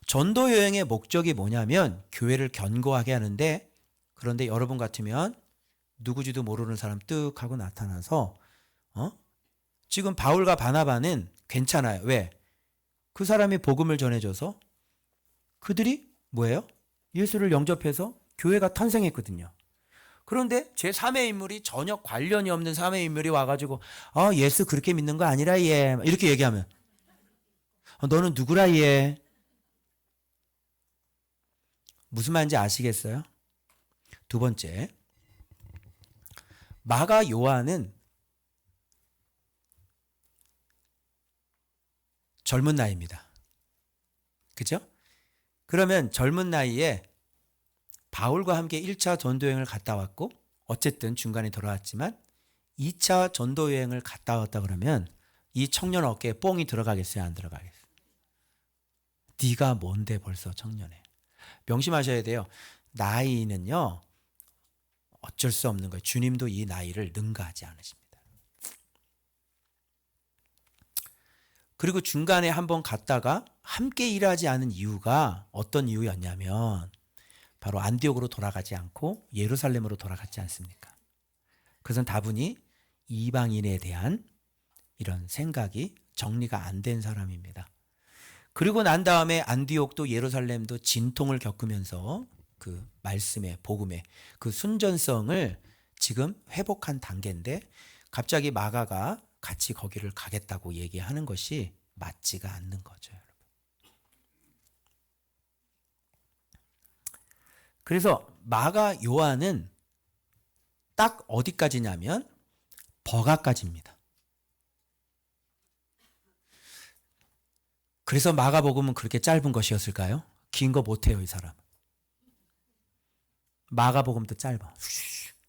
전도 여행의 목적이 뭐냐면 교회를 견고하게 하는데, 그런데 여러분 같으면 누구지도 모르는 사람 뜩 하고 나타나서 지금 바울과 바나바는 괜찮아요. 왜? 그 사람이 복음을 전해줘서 그들이 뭐예요? 예수를 영접해서 교회가 탄생했거든요. 그런데 제3의 인물이 전혀 관련이 없는 3의 인물이 와가지고 예수 그렇게 믿는 거 아니라 얘 이렇게 얘기하면 너는 누구라 얘. 무슨 말인지 아시겠어요? 두 번째, 마가 요한은 젊은 나이입니다. 그죠? 그러면 젊은 나이에 바울과 함께 1차 전도여행을 갔다 왔고 어쨌든 중간에 돌아왔지만 2차 전도여행을 갔다 왔다 그러면 이 청년 어깨에 뽕이 들어가겠어요? 안 들어가겠어요? 네가 뭔데 벌써 청년에. 명심하셔야 돼요. 나이는요 어쩔 수 없는 거예요. 주님도 이 나이를 능가하지 않으십니다. 그리고 중간에 한번 갔다가 함께 일하지 않은 이유가 어떤 이유였냐면 바로 안디옥으로 돌아가지 않고 예루살렘으로 돌아갔지 않습니까? 그것은 다분히 이방인에 대한 이런 생각이 정리가 안 된 사람입니다. 그리고 난 다음에 안디옥도 예루살렘도 진통을 겪으면서 그 말씀의 복음의 그 순전성을 지금 회복한 단계인데 갑자기 마가가 같이 거기를 가겠다고 얘기하는 것이 맞지가 않는 거죠, 여러분. 그래서 마가 요한은 딱 어디까지냐면 버가까지입니다. 그래서 마가복음은 그렇게 짧은 것이었을까요? 긴 거 못해요, 이 사람. 마가복음도 짧아.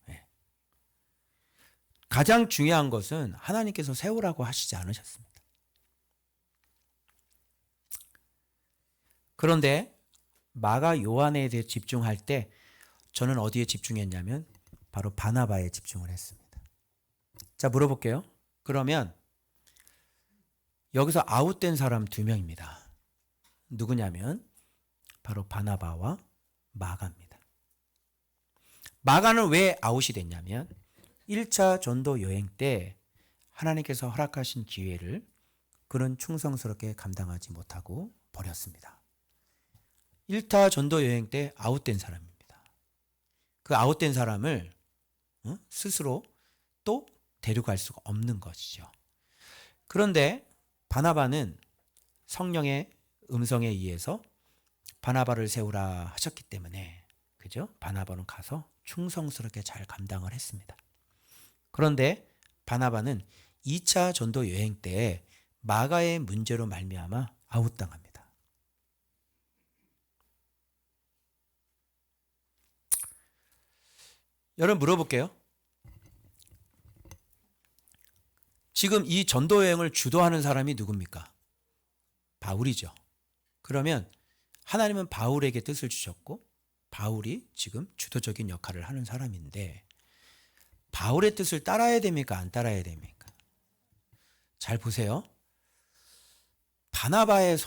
네. 가장 중요한 것은 하나님께서 세우라고 하시지 않으셨습니다. 그런데 마가 요한에 대해 집중할 때 저는 어디에 집중했냐면 바로 바나바에 집중을 했습니다. 자, 물어볼게요. 그러면 여기서 아웃된 사람 2명입니다. 누구냐면 바로 바나바와 마가입니다. 마가는 왜 아웃이 됐냐면 1차 전도 여행 때 하나님께서 허락하신 기회를 그는 충성스럽게 감당하지 못하고 버렸습니다. 1차 전도 여행 때 아웃된 사람입니다. 그 아웃된 사람을 스스로 또 데려갈 수가 없는 것이죠. 그런데 바나바는 성령의 음성에 의해서 바나바를 세우라 하셨기 때문에 그죠? 바나바는 가서 충성스럽게 잘 감당을 했습니다. 그런데 바나바는 2차 전도 여행 때 마가의 문제로 말미암아 아웃당합니다. 여러분 물어볼게요. 지금 이 전도 여행을 주도하는 사람이 누굽니까? 바울이죠. 그러면 하나님은 바울에게 뜻을 주셨고 바울이 지금 주도적인 역할을 하는 사람인데 바울의 뜻을 따라야 됩니까? 안 따라야 됩니까? 잘 보세요. 바나바의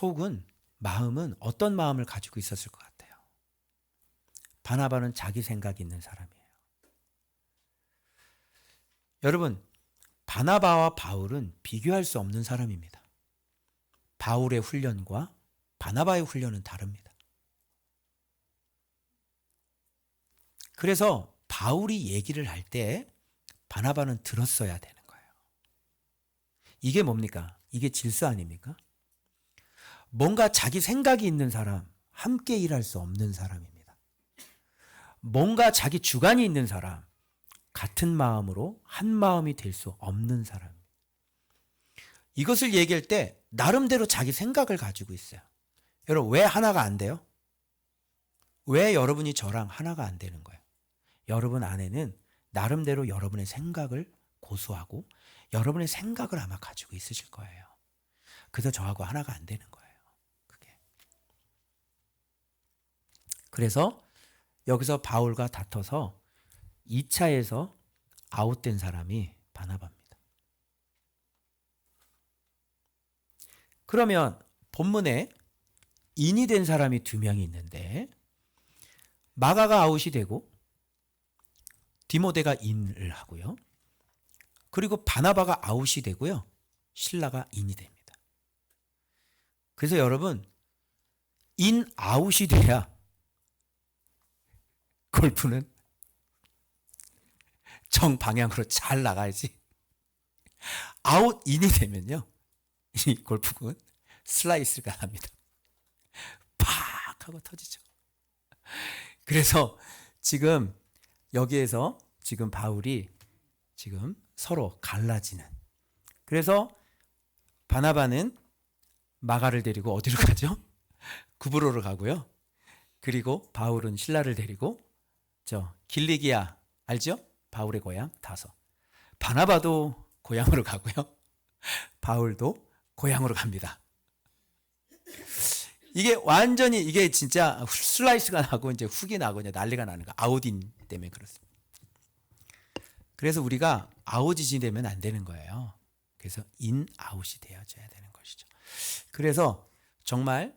마음은 어떤 마음을 가지고 있었을 것 같아요? 바나바는 자기 생각이 있는 사람이에요. 여러분, 바나바와 바울은 비교할 수 없는 사람입니다. 바울의 훈련과 바나바의 훈련은 다릅니다. 그래서 바울이 얘기를 할 때 바나바는 들었어야 되는 거예요. 이게 뭡니까? 이게 질서 아닙니까? 뭔가 자기 생각이 있는 사람, 함께 일할 수 없는 사람입니다. 뭔가 자기 주관이 있는 사람, 같은 마음으로 한 마음이 될 수 없는 사람. 이것을 얘기할 때 나름대로 자기 생각을 가지고 있어요. 여러분 왜 하나가 안 돼요? 왜 여러분이 저랑 하나가 안 되는 거예요? 여러분 안에는 나름대로 여러분의 생각을 고수하고 여러분의 생각을 아마 가지고 있으실 거예요. 그래서 저하고 하나가 안 되는 거예요. 그게. 그래서 여기서 바울과 다퉈서 2차에서 아웃된 사람이 바나바입니다. 그러면 본문에 인이 된 사람이 2명이 있는데 마가가 아웃이 되고 디모데가 인을 하고요. 그리고 바나바가 아웃이 되고요. 실라가 인이 됩니다. 그래서 여러분, 인 아웃이 돼야 골프는 정방향으로 잘 나가야지. 아웃 인이 되면요, 이 골프공은 슬라이스가 납니다. 팍 하고 터지죠. 그래서 지금 여기에서 지금 바울이 지금 서로 갈라지는. 그래서 바나바는 마가를 데리고 어디로 가죠? 구브로로 가고요. 그리고 바울은 실라를 데리고 저 길리기아 알죠? 바울의 고향 다소. 바나바도 고향으로 가고요. 바울도 고향으로 갑니다. 이게 완전히 이게 진짜 슬라이스가 나고 이제 훅이 나고 이제 난리가 나는 거. 아웃인 때문에 그렇습니다. 그래서 우리가 아웃이 되면 안 되는 거예요. 그래서 인 아웃이 되어줘야 되는 것이죠. 그래서 정말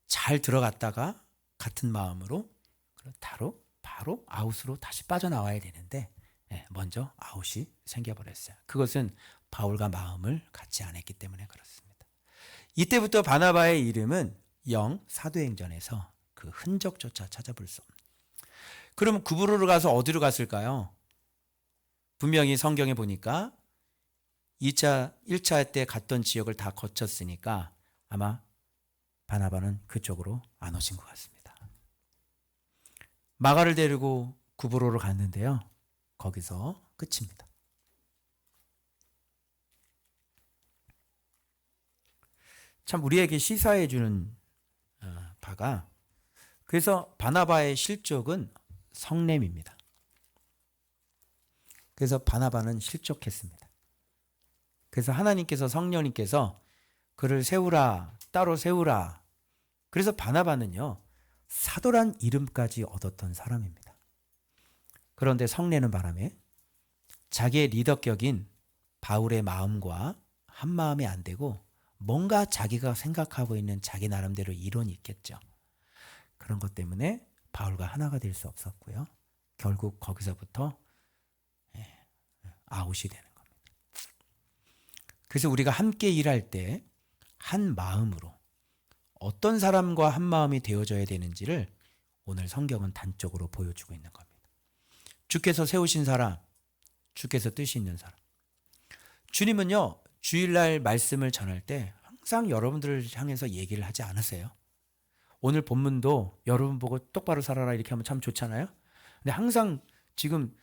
잘 들어갔다가 같은 마음으로 바로 아웃으로 다시 빠져나와야 되는데 먼저 아웃이 생겨버렸어요. 그것은 바울과 마음을 같이 안 했기 때문에 그렇습니다. 이때부터 바나바의 이름은 사도행전에서 그 흔적조차 찾아볼 수 없는. 그러면 구브로로 가서 어디로 갔을까요? 분명히 성경에 보니까 1차 때 갔던 지역을 다 거쳤으니까 아마 바나바는 그쪽으로 안 오신 것 같습니다. 마가를 데리고 구브로로 갔는데요. 거기서 끝입니다. 참 우리에게 시사해 주는 바가, 그래서 바나바의 실족은 성냄입니다. 그래서 바나바는 실족했습니다. 그래서 하나님께서 성령님께서 그를 세우라, 따로 세우라. 그래서 바나바는요, 사도란 이름까지 얻었던 사람입니다. 그런데 성내는 바람에 자기의 리더격인 바울의 마음과 한 마음이 안 되고 뭔가 자기가 생각하고 있는 자기 나름대로 이론이 있겠죠. 그런 것 때문에 바울과 하나가 될 수 없었고요. 결국 거기서부터 아웃이 되는 겁니다. 그래서 우리가 함께 일할 때 한 마음으로 어떤 사람과 한 마음이 되어져야 되는지를 오늘 성경은 단적으로 보여주고 있는 겁니다. 주께서 세우신 사람, 주께서 뜻이 있는 사람. 주님은요, 주일날 말씀을 전할 때 항상 여러분들을 향해서 얘기를 하지 않으세요. 오늘 본문도 여러분 보고 똑바로 살아라 이렇게 하면 참 좋잖아요. 근데 항상 지금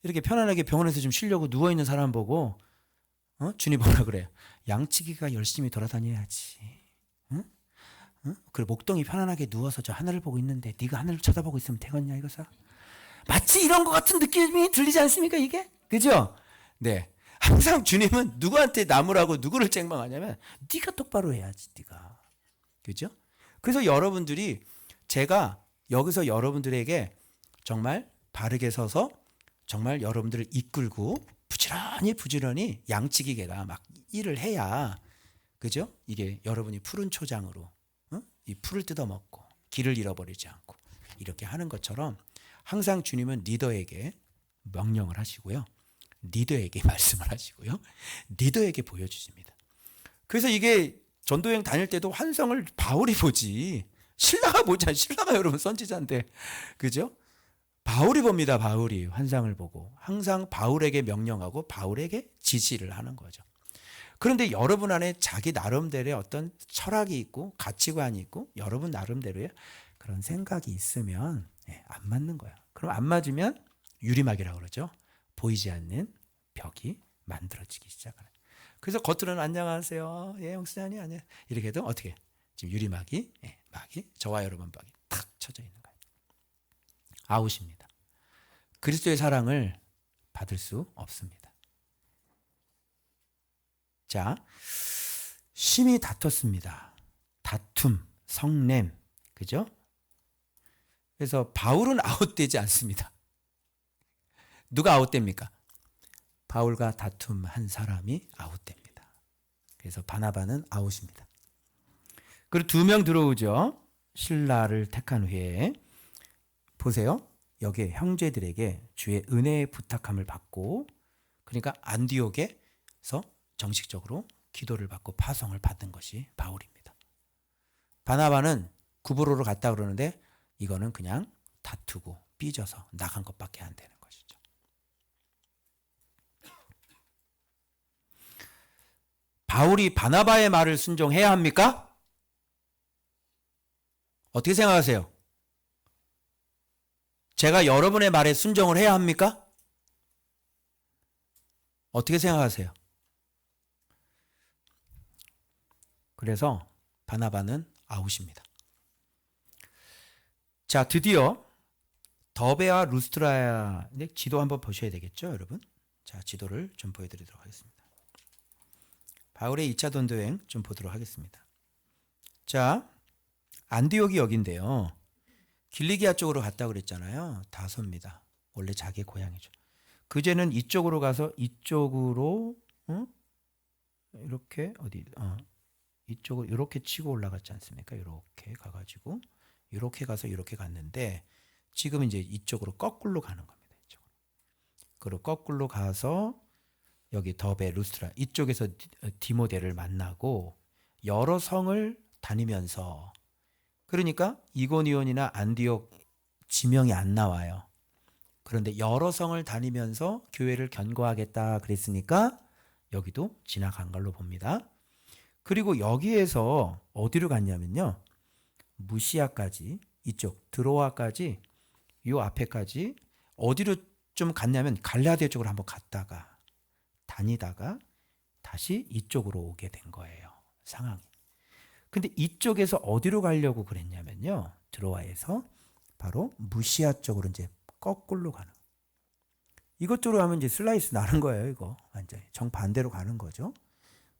이렇게 편안하게 병원에서 좀 쉬려고 누워있는 사람 보고 주님 뭐라 그래요? 양치기가 열심히 돌아다녀야지. 그리고 목동이 편안하게 누워서 저 하늘을 보고 있는데 네가 하늘을 쳐다보고 있으면 되겠냐 이거사? 마치 이런 것 같은 느낌이 들리지 않습니까 이게? 그죠? 네. 항상 주님은 누구한테 나무라고 누구를 책망하냐면 네가 똑바로 해야지 네가. 그죠? 그래서 여러분들이 제가 여기서 여러분들에게 정말 바르게 서서 정말 여러분들을 이끌고 부지런히 양치기계가 막 일을 해야, 그죠? 이게 여러분이 푸른 초장으로 이 풀을 뜯어먹고 길을 잃어버리지 않고 이렇게 하는 것처럼 항상 주님은 리더에게 명령을 하시고요. 리더에게 말씀을 하시고요. 리더에게 보여주십니다. 그래서 이게 전도여행 다닐 때도 환상을 바울이 보지 신라가 보지 않아요. 신라가 여러분 선지자인데, 그죠? 바울이 봅니다. 바울이 환상을 보고 항상 바울에게 명령하고 바울에게 지시를 하는 거죠. 그런데 여러분 안에 자기 나름대로의 어떤 철학이 있고 가치관이 있고 여러분 나름대로의 그런 생각이 있으면 안 맞는 거야. 그럼 안 맞으면 유리막이라고 그러죠. 보이지 않는 벽이 만들어지기 시작하는. 그래서 겉으로는 안녕하세요. 예, 형수님 아니야. 이렇게 해도 어떻게 지금 유리막이 막이 저와 여러분 벽이 탁 쳐져 있는 거예요. 아웃입니다. 그리스도의 사랑을 받을 수 없습니다. 자, 심히 다퉜습니다. 다툼, 성냄, 그죠? 그래서 바울은 아웃되지 않습니다. 누가 아웃됩니까? 바울과 다툼한 사람이 아웃됩니다. 그래서 바나바는 아웃입니다. 그리고 2명 들어오죠. 신라를 택한 후에 보세요. 여기에 형제들에게 주의 은혜의 부탁함을 받고, 그러니까 안디옥에서 정식적으로 기도를 받고 파송을 받은 것이 바울입니다. 바나바는 구브로로 갔다 그러는데 이거는 그냥 다투고 삐져서 나간 것밖에 안 되는 것이죠. 바울이 바나바의 말을 순종해야 합니까? 어떻게 생각하세요? 제가 여러분의 말에 순종을 해야 합니까? 어떻게 생각하세요? 그래서 바나바는 아웃입니다. 자, 드디어 더베와 루스트라야, 지도 한번 보셔야 되겠죠, 여러분? 자, 지도를 좀 보여드리도록 하겠습니다. 바울의 2차 전도여행 좀 보도록 하겠습니다. 자, 안디옥이 여기인데요. 길리기아 쪽으로 갔다 그랬잖아요. 다소입니다. 원래 자기 고향이죠. 그제는 이쪽으로 가서 이쪽으로 이렇게 이쪽으로 이렇게 치고 올라갔지 않습니까? 이렇게 가가지고 이렇게 가서 이렇게 갔는데 지금 이제 이쪽으로 거꾸로 가는 겁니다. 이쪽으로. 그리고 거꾸로 가서 여기 더베 루스트라 이쪽에서 디모데를 만나고 여러 성을 다니면서, 그러니까 이고니온이나 안디옥 지명이 안 나와요. 그런데 여러 성을 다니면서 교회를 견고하겠다 그랬으니까 여기도 지나간 걸로 봅니다. 그리고 여기에서 어디로 갔냐면요. 무시아까지, 이쪽 드로아까지, 요 앞에까지 어디로 좀 갔냐면 갈라디아 쪽으로 한번 갔다가 다니다가 다시 이쪽으로 오게 된 거예요. 상황이. 근데 이쪽에서 어디로 가려고 그랬냐면요. 드로아에서 바로 무시아 쪽으로 이제 거꾸로 가는. 이것저것 하면 이제 슬라이스 나는 거예요. 이거 완전히 정반대로 가는 거죠.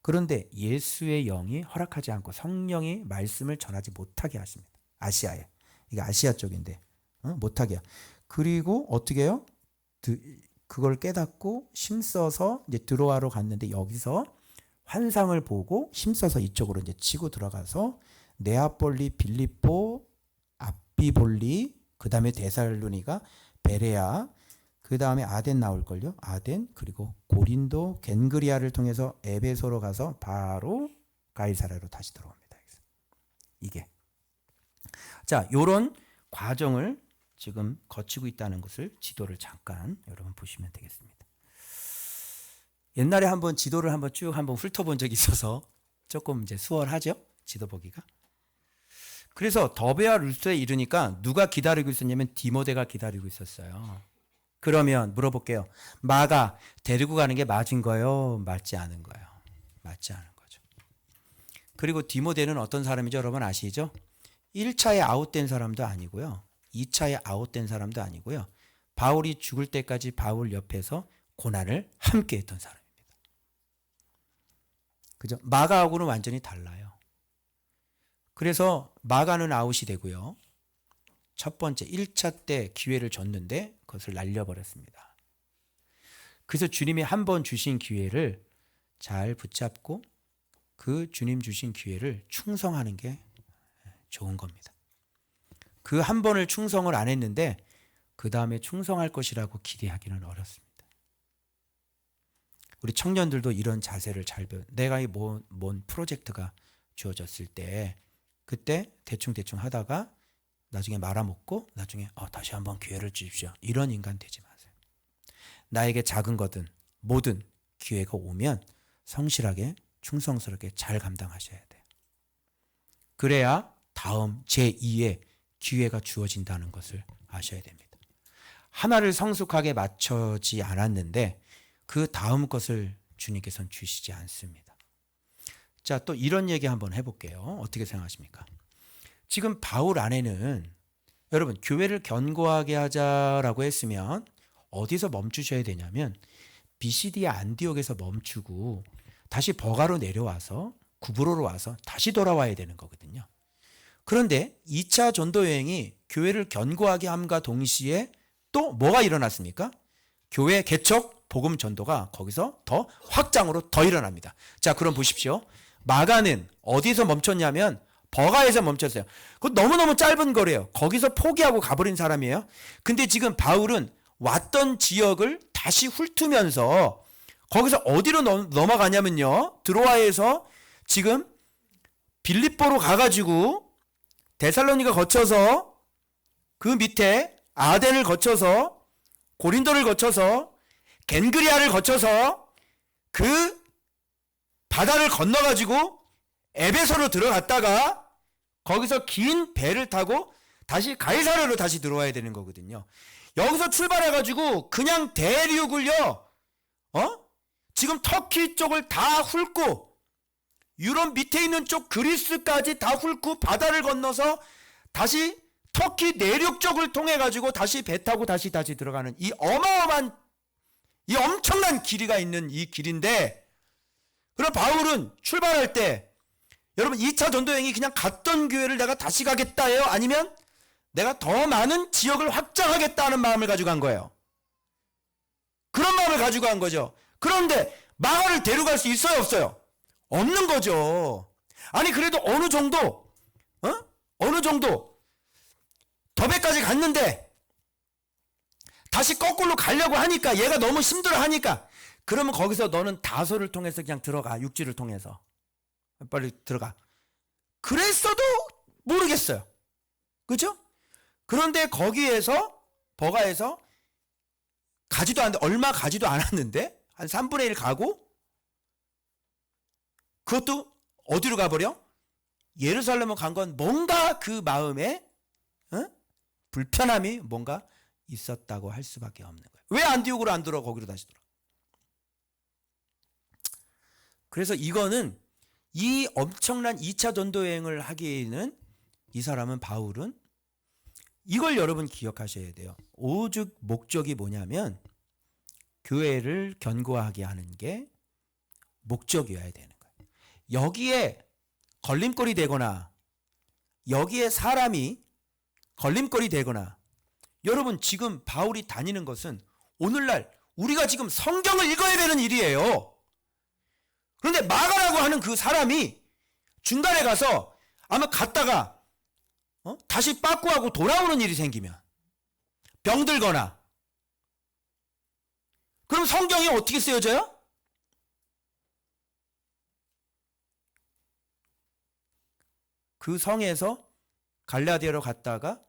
그런데 예수의 영이 허락하지 않고 성령이 말씀을 전하지 못하게 하십니다. 아시아에. 이게 아시아 쪽인데 못하게. 그리고 어떻게 해요? 그걸 깨닫고 힘써서 이제 드로아로 갔는데 여기서 환상을 보고 힘써서 이쪽으로 이제 치고 들어가서 네아폴리, 빌립보, 아비볼리, 그 다음에 데살로니가, 베레아, 그 다음에 아덴 나올걸요. 아덴, 그리고 고린도, 겐그리아를 통해서 에베소로 가서 바로 가이사랴로 다시 들어옵니다. 이게. 자, 요런 과정을 지금 거치고 있다는 것을 지도를 잠깐 여러분 보시면 되겠습니다. 옛날에 한번 지도를 한번 쭉 한번 훑어본 적이 있어서 조금 이제 수월하죠? 지도 보기가. 그래서 더베와 루스트에 이르니까 누가 기다리고 있었냐면 디모데가 기다리고 있었어요. 그러면 물어볼게요. 마가 데리고 가는 게 맞은 거예요? 맞지 않은 거예요? 맞지 않은 거죠. 그리고 디모데는 어떤 사람이죠? 여러분 아시죠? 1차에 아웃된 사람도 아니고요. 2차에 아웃된 사람도 아니고요. 바울이 죽을 때까지 바울 옆에서 고난을 함께 했던 사람입니다. 그죠? 마가하고는 완전히 달라요. 그래서 마가는 아웃이 되고요. 첫 번째 1차 때 기회를 줬는데 그것을 날려버렸습니다. 그래서 주님이 한 번 주신 기회를 잘 붙잡고 그 주님 주신 기회를 충성하는 게 좋은 겁니다. 그 한 번을 충성을 안 했는데 그 다음에 충성할 것이라고 기대하기는 어렵습니다. 우리 청년들도 이런 자세를 잘 배워. 내가 이 뭔 프로젝트가 주어졌을 때 그때 대충 하다가 나중에 말아먹고 나중에 다시 한번 기회를 주십시오. 이런 인간 되지 마세요. 나에게 작은 거든 뭐든 기회가 오면 성실하게 충성스럽게 잘 감당하셔야 돼요. 그래야 다음 제2의 기회가 주어진다는 것을 아셔야 됩니다. 하나를 성숙하게 맞춰지 않았는데 그 다음 것을 주님께서는 주시지 않습니다. 자, 또 이런 얘기 한번 해볼게요. 어떻게 생각하십니까? 지금 바울 안에는 여러분 교회를 견고하게 하자라고 했으면 어디서 멈추셔야 되냐면 비시디아 안디옥에서 멈추고 다시 버가로 내려와서 구브로로 와서 다시 돌아와야 되는 거거든요. 그런데 2차 전도 여행이 교회를 견고하게 함과 동시에 또 뭐가 일어났습니까? 교회 개척, 복음 전도가 거기서 더 확장으로 더 일어납니다. 자, 그럼 보십시오. 마가는 어디서 멈췄냐면 버가에서 멈췄어요. 그거 너무너무 짧은 거래요. 거기서 포기하고 가버린 사람이에요. 근데 지금 바울은 왔던 지역을 다시 훑으면서 거기서 어디로 넘어가냐면요. 드로아에서 지금 빌립보로 가가지고 데살로니가 거쳐서 그 밑에 아덴을 거쳐서 고린도를 거쳐서 겐그리아를 거쳐서 그 바다를 건너가지고 에베소로 들어갔다가 거기서 긴 배를 타고 다시 가이사랴로 다시 들어와야 되는 거거든요. 여기서 출발해가지고 그냥 대륙을요, 지금 터키 쪽을 다 훑고 유럽 밑에 있는 쪽 그리스까지 다 훑고 바다를 건너서 다시 터키 내륙 쪽을 통해 가지고 다시 배 타고 다시 들어가는 이 어마어마한 이 엄청난 길이가 있는 이 길인데, 그럼 바울은 출발할 때 여러분 2차 전도여행이 그냥 갔던 교회를 내가 다시 가겠다예요? 아니면 내가 더 많은 지역을 확장하겠다는 마음을 가지고 간 거예요? 그런 마음을 가지고 간 거죠. 그런데 마가를 데려갈 수 있어요, 없어요? 없는 거죠. 아니 그래도 어느 정도 더베까지 갔는데 다시 거꾸로 가려고 하니까 얘가 너무 힘들어 하니까, 그러면 거기서 너는 다소를 통해서 그냥 들어가. 육지를 통해서 빨리 들어가. 그랬어도 모르겠어요. 그죠? 그런데 거기에서 버가에서 가지도 않는데, 얼마 가지도 않았는데 한 3분의 1 가고, 그것도 어디로 가버려? 예루살렘을 간 건 뭔가 그 마음에 불편함이 뭔가 있었다고 할 수밖에 없는 거예요. 왜 안디옥으로 안 들어? 거기로 다시 들어. 그래서 이거는 이 엄청난 2차 전도 여행을 하기에는 이 사람은, 바울은 이걸 여러분 기억하셔야 돼요. 오직 목적이 뭐냐면 교회를 견고하게 하는 게 목적이어야 되는 거예요. 여기에 걸림돌이 되거나 여기에 사람이 걸림돌이 되거나, 여러분 지금 바울이 다니는 것은 오늘날 우리가 지금 성경을 읽어야 되는 일이에요. 그런데 마가라고 하는 그 사람이 중간에 가서 아마 갔다가 다시 빠꾸하고 돌아오는 일이 생기면, 병들거나, 그럼 성경이 어떻게 쓰여져요? 그 성에서 갈라디아로 갔다가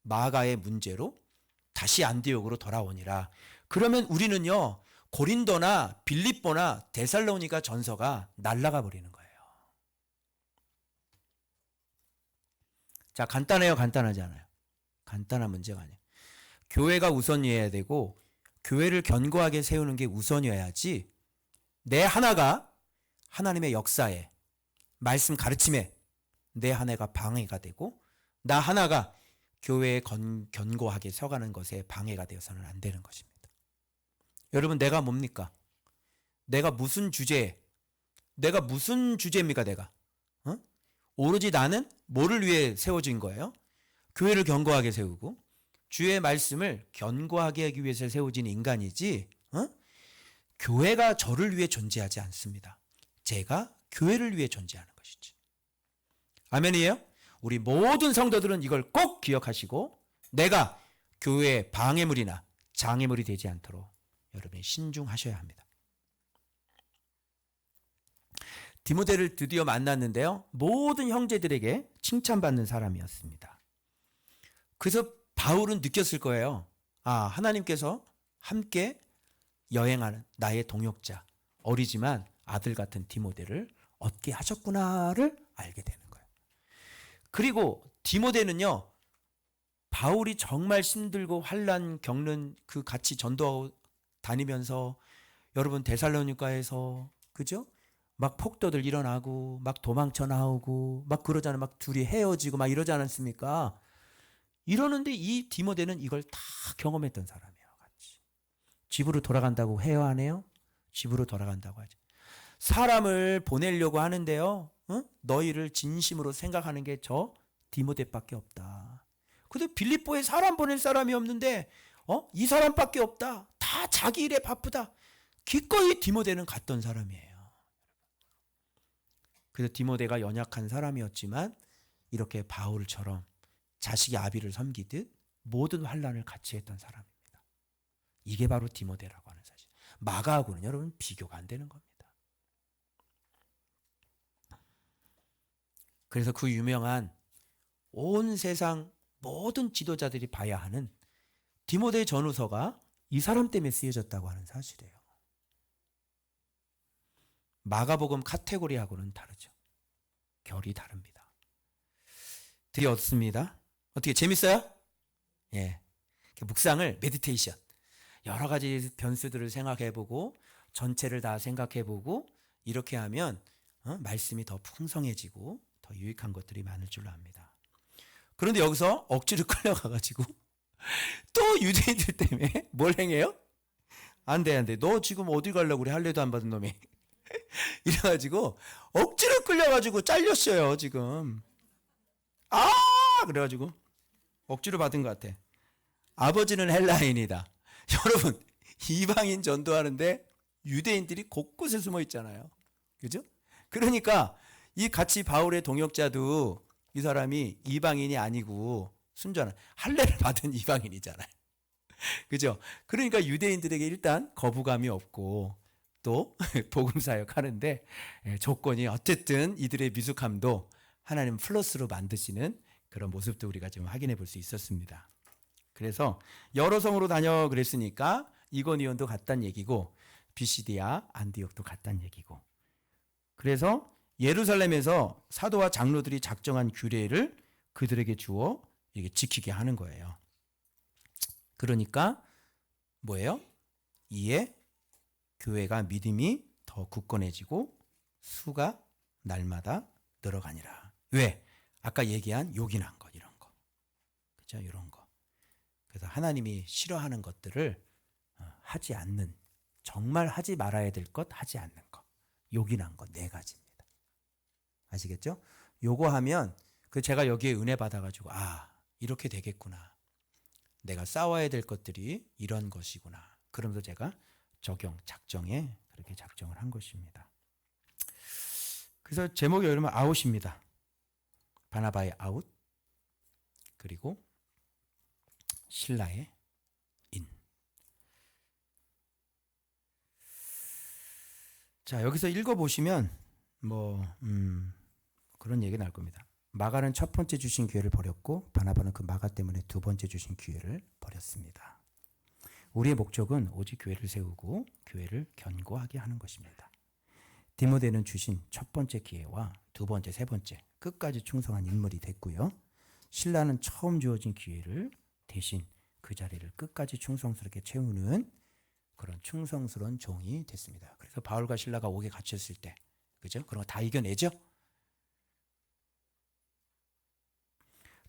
마가의 문제로 다시 안디옥으로 돌아오니라. 그러면 우리는요, 고린도나 빌립보나 데살로니가 전서가 날아가 버리는 거예요. 자, 간단해요, 간단하지 않아요? 간단한 문제가 아니에요. 교회가 우선이어야 되고 교회를 견고하게 세우는 게 우선이어야지, 내 하나가 하나님의 역사에, 말씀 가르침에 내 하나가 방해가 되고 나 하나가 교회에 견고하게 서가는 것에 방해가 되어서는 안 되는 것입니다. 여러분, 내가 뭡니까? 내가 무슨 주제입니까? 내가 오로지 나는 뭐를 위해 세워진 거예요? 교회를 견고하게 세우고 주의 말씀을 견고하게 하기 위해서 세워진 인간이지, 교회가 저를 위해 존재하지 않습니다. 제가 교회를 위해 존재하는 것이지. 아멘이에요? 우리 모든 성도들은 이걸 꼭 기억하시고, 내가 교회의 방해물이나 장애물이 되지 않도록 여러분이 신중하셔야 합니다. 디모데를 드디어 만났는데요, 모든 형제들에게 칭찬받는 사람이었습니다. 그래서 바울은 느꼈을 거예요. 아, 하나님께서 함께 여행하는 나의 동역자, 어리지만 아들 같은 디모데를 얻게 하셨구나를 알게 되는 거예요. 그리고 디모데는요, 바울이 정말 힘들고 환난 겪는 그 같이 전도하고 다니면서, 여러분 데살로니가에서 그죠? 막 폭도들 일어나고 막 도망쳐 나오고 막 그러잖아요. 막 둘이 헤어지고 막 이러지 않았습니까? 이러는데 이 디모데는 이걸 다 경험했던 사람이에요. 같이 집으로 돌아간다고 해요, 안 해요? 집으로 돌아간다고 하죠. 사람을 보내려고 하는데요, 너희를 진심으로 생각하는 게 저 디모데밖에 없다. 근데 빌립보에 사람 보낼 사람이 없는데 이 사람밖에 없다. 다 자기 일에 바쁘다. 기꺼이 디모데는 갔던 사람이에요. 그래서 디모데가 연약한 사람이었지만 이렇게 바울처럼 자식의 아비를 섬기듯 모든 환난을 같이 했던 사람입니다. 이게 바로 디모데라고 하는 사실. 마가하고는 여러분 비교가 안 되는 겁니다. 그래서 그 유명한 온 세상 모든 지도자들이 봐야 하는 디모데 전후서가 이 사람 때문에 쓰여졌다고 하는 사실이에요. 마가복음 카테고리하고는 다르죠. 결이 다릅니다. 되게 어떻습니다. 어떻게 재밌어요? 예. 묵상을 메디테이션. 여러 가지 변수들을 생각해보고 전체를 다 생각해보고 이렇게 하면 말씀이 더 풍성해지고 더 유익한 것들이 많을 줄로 압니다. 그런데 여기서 억지로 끌려가가지고 또 유대인들 때문에 뭘 행해요? 안 돼, 안 돼. 너 지금 어디 가려고 그래? 할례도 안 받은 놈이. 이래가지고 억지로 끌려가지고 잘렸어요 지금. 그래가지고 억지로 받은 것 같아. 아버지는 헬라인이다. 여러분 이방인 전도하는데 유대인들이 곳곳에 숨어 있잖아요. 그죠? 그러니까 이 같이 바울의 동역자도 이 사람이 이방인이 아니고 순전한 할례를 받은 이방인이잖아요. 그죠? 그러니까 유대인들에게 일단 거부감이 없고 또 복음 사역 하는데 조건이 어쨌든 이들의 미숙함도 하나님 플러스로 만드시는 그런 모습도 우리가 좀 확인해 볼 수 있었습니다. 그래서 여러 성으로 다녀 그랬으니까 이고니온도 갔단 얘기고 비시디아 안디옥도 갔단 얘기고, 그래서 예루살렘에서 사도와 장로들이 작정한 규례를 그들에게 주어 이게 지키게 하는 거예요. 그러니까 뭐예요? 이에 교회가 믿음이 더 굳건해지고 수가 날마다 늘어가니라. 왜? 아까 얘기한 요긴한 것, 이런 거. 그죠? 이런 거. 그래서 하나님이 싫어하는 것들을 하지 않는, 정말 하지 말아야 될 것 하지 않는 것. 요긴한 것 4가지입니다. 아시겠죠? 요거 하면 제가 여기에 은혜 받아가지고 이렇게 되겠구나. 내가 싸워야 될 것들이 이런 것이구나. 그러면서 제가 작정에 그렇게 작정을 한 것입니다. 그래서 제목이 여러분 아웃입니다. 바나바의 아웃, 그리고 신라의 인. 자, 여기서 읽어보시면 그런 얘기 나올 겁니다. 마가는 첫 번째 주신 기회를 버렸고 바나바는 그 마가 때문에 두 번째 주신 기회를 버렸습니다. 우리의 목적은 오직 교회를 세우고 교회를 견고하게 하는 것입니다. 디모데는 주신 첫 번째 기회와 두 번째, 세 번째 끝까지 충성한 인물이 됐고요. 신라는 처음 주어진 기회를 대신 그 자리를 끝까지 충성스럽게 채우는 그런 충성스러운 종이 됐습니다. 그래서 바울과 신라가 옥에 갇혔을 때, 그죠? 그런 거 다 이겨내죠?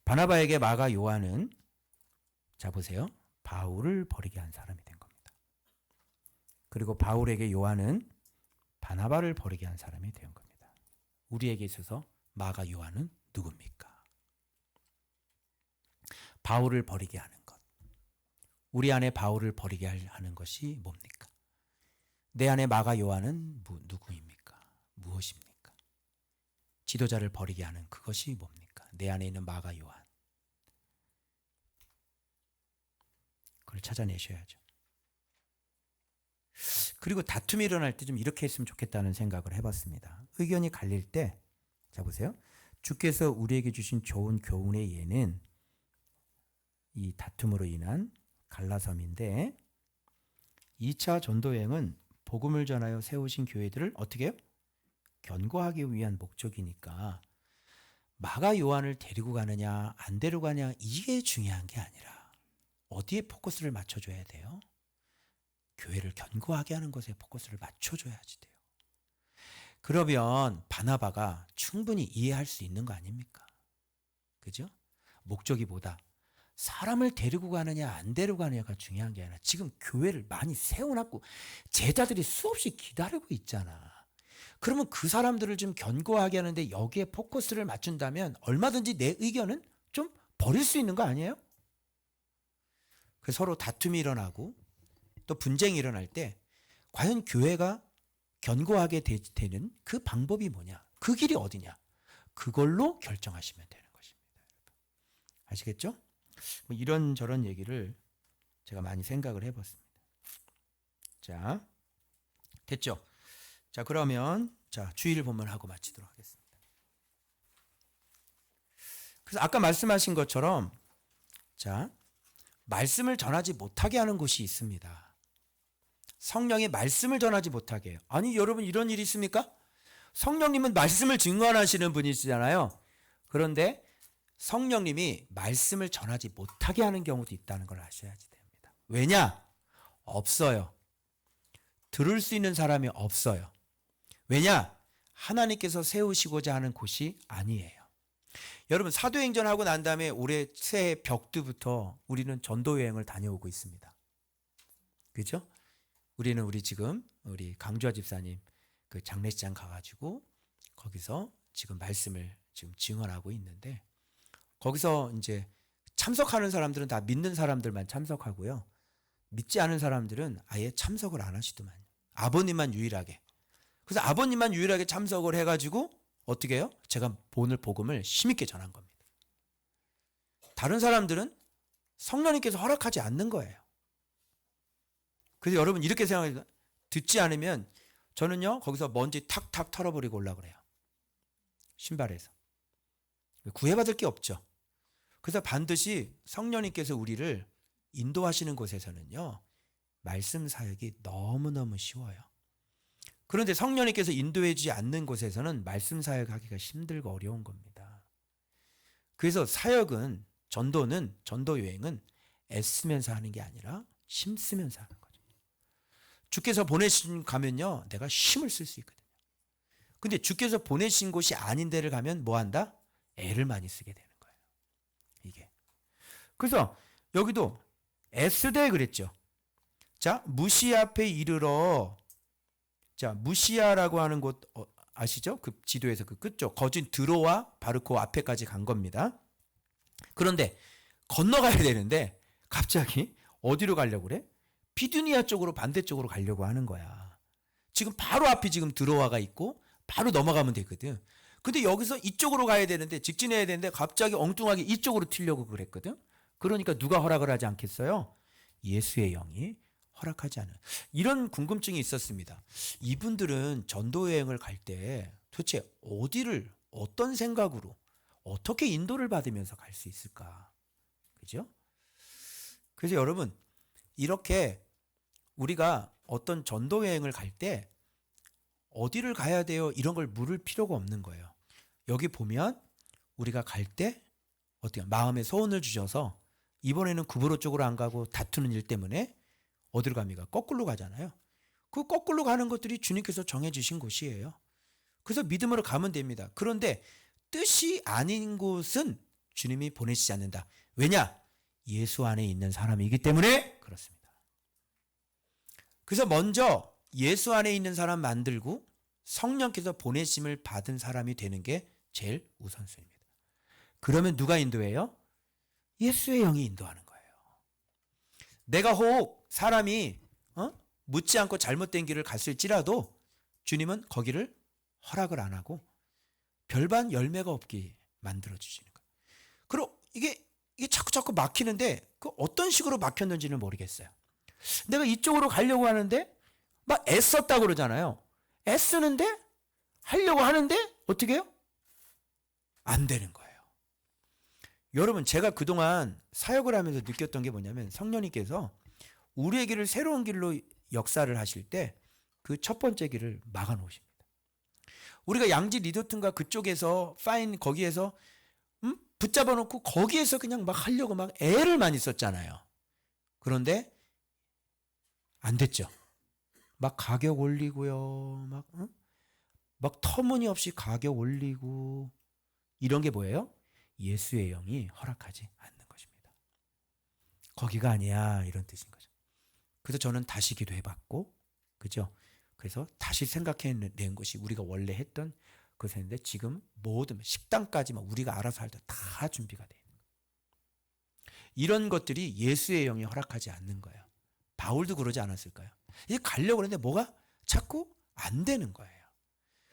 바나바에게 마가 요한은, 자 보세요. 바울을 버리게 한 사람이 된 겁니다. 그리고 바울에게 요한은 바나바를 버리게 한 사람이 된 겁니다. 우리에게 있어서 마가 요한은 누굽니까? 바울을 버리게 하는 것. 우리 안에 바울을 버리게 하는 것이 뭡니까? 내 안에 마가 요한은 누구입니까? 무엇입니까? 지도자를 버리게 하는 그것이 뭡니까? 내 안에 있는 마가 요한. 그걸 찾아내셔야죠. 그리고 다툼이 일어날 때 좀 이렇게 했으면 좋겠다는 생각을 해봤습니다. 의견이 갈릴 때, 자 보세요. 주께서 우리에게 주신 좋은 교훈의 예는 이 다툼으로 인한 갈라섬인데, 2차 전도여행은 복음을 전하여 세우신 교회들을 어떻게 해요? 견고하기 위한 목적이니까 마가 요한을 데리고 가느냐 안 데리고 가느냐 이게 중요한 게 아니라 어디에 포커스를 맞춰줘야 돼요? 교회를 견고하게 하는 것에 포커스를 맞춰줘야지 돼요. 그러면 바나바가 충분히 이해할 수 있는 거 아닙니까? 그죠? 목적이 뭐다? 사람을 데리고 가느냐 안 데리고 가느냐가 중요한 게 아니라 지금 교회를 많이 세워놨고 제자들이 수없이 기다리고 있잖아. 그러면 그 사람들을 좀 견고하게 하는데 여기에 포커스를 맞춘다면 얼마든지 내 의견은 좀 버릴 수 있는 거 아니에요? 서로 다툼이 일어나고 또 분쟁이 일어날 때 과연 교회가 견고하게 되는 그 방법이 뭐냐? 그 길이 어디냐? 그걸로 결정하시면 되는 것입니다. 여러분. 아시겠죠? 뭐 이런저런 얘기를 제가 많이 생각을 해봤습니다. 자, 됐죠? 자, 그러면 주의를 본문하고 마치도록 하겠습니다. 그래서 아까 말씀하신 것처럼 말씀을 전하지 못하게 하는 곳이 있습니다. 성령이 말씀을 전하지 못하게 해요. 아니 여러분 이런 일이 있습니까? 성령님은 말씀을 증언하시는 분이시잖아요. 그런데 성령님이 말씀을 전하지 못하게 하는 경우도 있다는 걸 아셔야지 됩니다. 왜냐? 없어요. 들을 수 있는 사람이 없어요. 왜냐? 하나님께서 세우시고자 하는 곳이 아니에요. 여러분 사도행전하고 난 다음에 올해 새해 벽두부터 우리는 전도 여행을 다녀오고 있습니다. 그죠? 우리는 지금 우리 강주아 집사님 그 장례식장 가가지고 거기서 지금 말씀을 지금 증언하고 있는데 거기서 이제 참석하는 사람들은 다 믿는 사람들만 참석하고요. 믿지 않은 사람들은 아예 참석을 안 하시더만요. 아버님만 유일하게. 그래서 아버님만 유일하게 참석을 해가지고 어떻게 해요? 제가 오늘 복음을 힘있게 전한 겁니다. 다른 사람들은 성령님께서 허락하지 않는 거예요. 그래서 여러분 이렇게 생각해요. 듣지 않으면 저는요 거기서 먼지 탁탁 털어버리고 올라 그래요. 신발에서. 구애받을 게 없죠. 그래서 반드시 성령님께서 우리를 인도하시는 곳에서는요 말씀 사역이 너무너무 쉬워요. 그런데 성령님께서 인도해 주지 않는 곳에서는 말씀 사역하기가 힘들고 어려운 겁니다. 그래서 사역은 전도 여행은 애쓰면서 하는 게 아니라 힘쓰면서 하는 거죠. 주께서 보내신 가면요 내가 힘을 쓸 수 있거든요. 근데 주께서 보내신 곳이 아닌 데를 가면 뭐 한다? 애를 많이 쓰게 되는 거예요. 이게. 그래서 여기도 애쓰되 그랬죠. 자, 무시야 앞에 이르러 무시야라고 하는 곳 아시죠? 그 지도에서 그 끝쪽 거진 드로와 바로 그 앞에까지 간 겁니다. 그런데 건너가야 되는데 갑자기 어디로 가려고 그래? 비두니아 쪽으로 반대쪽으로 가려고 하는 거야. 지금 바로 앞이 지금 드로아가 있고 바로 넘어가면 되거든. 근데 여기서 이쪽으로 가야 되는데 직진해야 되는데 갑자기 엉뚱하게 이쪽으로 튀려고 그랬거든. 그러니까 누가 허락을 하지 않겠어요? 예수의 영이 허락하지 않은 이런 궁금증이 있었습니다. 이분들은 전도여행을 갈 때 도대체 어디를 어떤 생각으로 어떻게 인도를 받으면서 갈 수 있을까? 그죠? 그래서 여러분 이렇게 우리가 어떤 전도여행을 갈 때 어디를 가야 돼요? 이런 걸 물을 필요가 없는 거예요. 여기 보면 우리가 갈 때 어떻게 마음에 소원을 주셔서 이번에는 구부로 쪽으로 안 가고 다투는 일 때문에 어디로 갑니까? 거꾸로 가잖아요. 그 거꾸로 가는 것들이 주님께서 정해주신 곳이에요. 그래서 믿음으로 가면 됩니다. 그런데 뜻이 아닌 곳은 주님이 보내시지 않는다. 왜냐? 예수 안에 있는 사람이기 때문에 그렇습니다. 그래서 먼저 예수 안에 있는 사람 만들고 성령께서 보내심을 받은 사람이 되는 게 제일 우선순위입니다. 그러면 누가 인도해요? 예수의 영이 인도하는 거예요. 내가 혹 사람이 묻지 않고 잘못된 길을 갔을지라도 주님은 거기를 허락을 안 하고 별반 열매가 없게 만들어 주시는 거예요. 그리고 이게 자꾸 막히는데 그 어떤 식으로 막혔는지는 모르겠어요. 내가 이쪽으로 가려고 하는데 막 애썼다고 그러잖아요. 애쓰는데 하려고 하는데 어떻게 해요? 안 되는 거예요. 여러분 제가 그동안 사역을 하면서 느꼈던 게 뭐냐면 성령님께서 우리에게를 새로운 길로 역사를 하실 때 그 첫 번째 길을 막아 놓으십니다. 우리가 양지 리도튼가 그쪽에서 거기에서 붙잡아 놓고 거기에서 그냥 막 하려고 막 애를 많이 썼잖아요. 그런데 안 됐죠. 막 가격 올리고요. 막 터무니없이 가격 올리고 이런 게 뭐예요? 예수의 영이 허락하지 않는 것입니다. 거기가 아니야 이런 뜻인 거죠. 그래서 저는 다시 기도해봤고 그죠? 그래서 다시 생각해낸 것이 우리가 원래 했던 것이었는데 지금 모든 식당까지 막 우리가 알아서 할 때 다 준비가 돼 있는 거예요. 이런 것들이 예수의 영이 허락하지 않는 거예요. 바울도 그러지 않았을까요? 이제 가려고 그러는데 뭐가 자꾸 안 되는 거예요.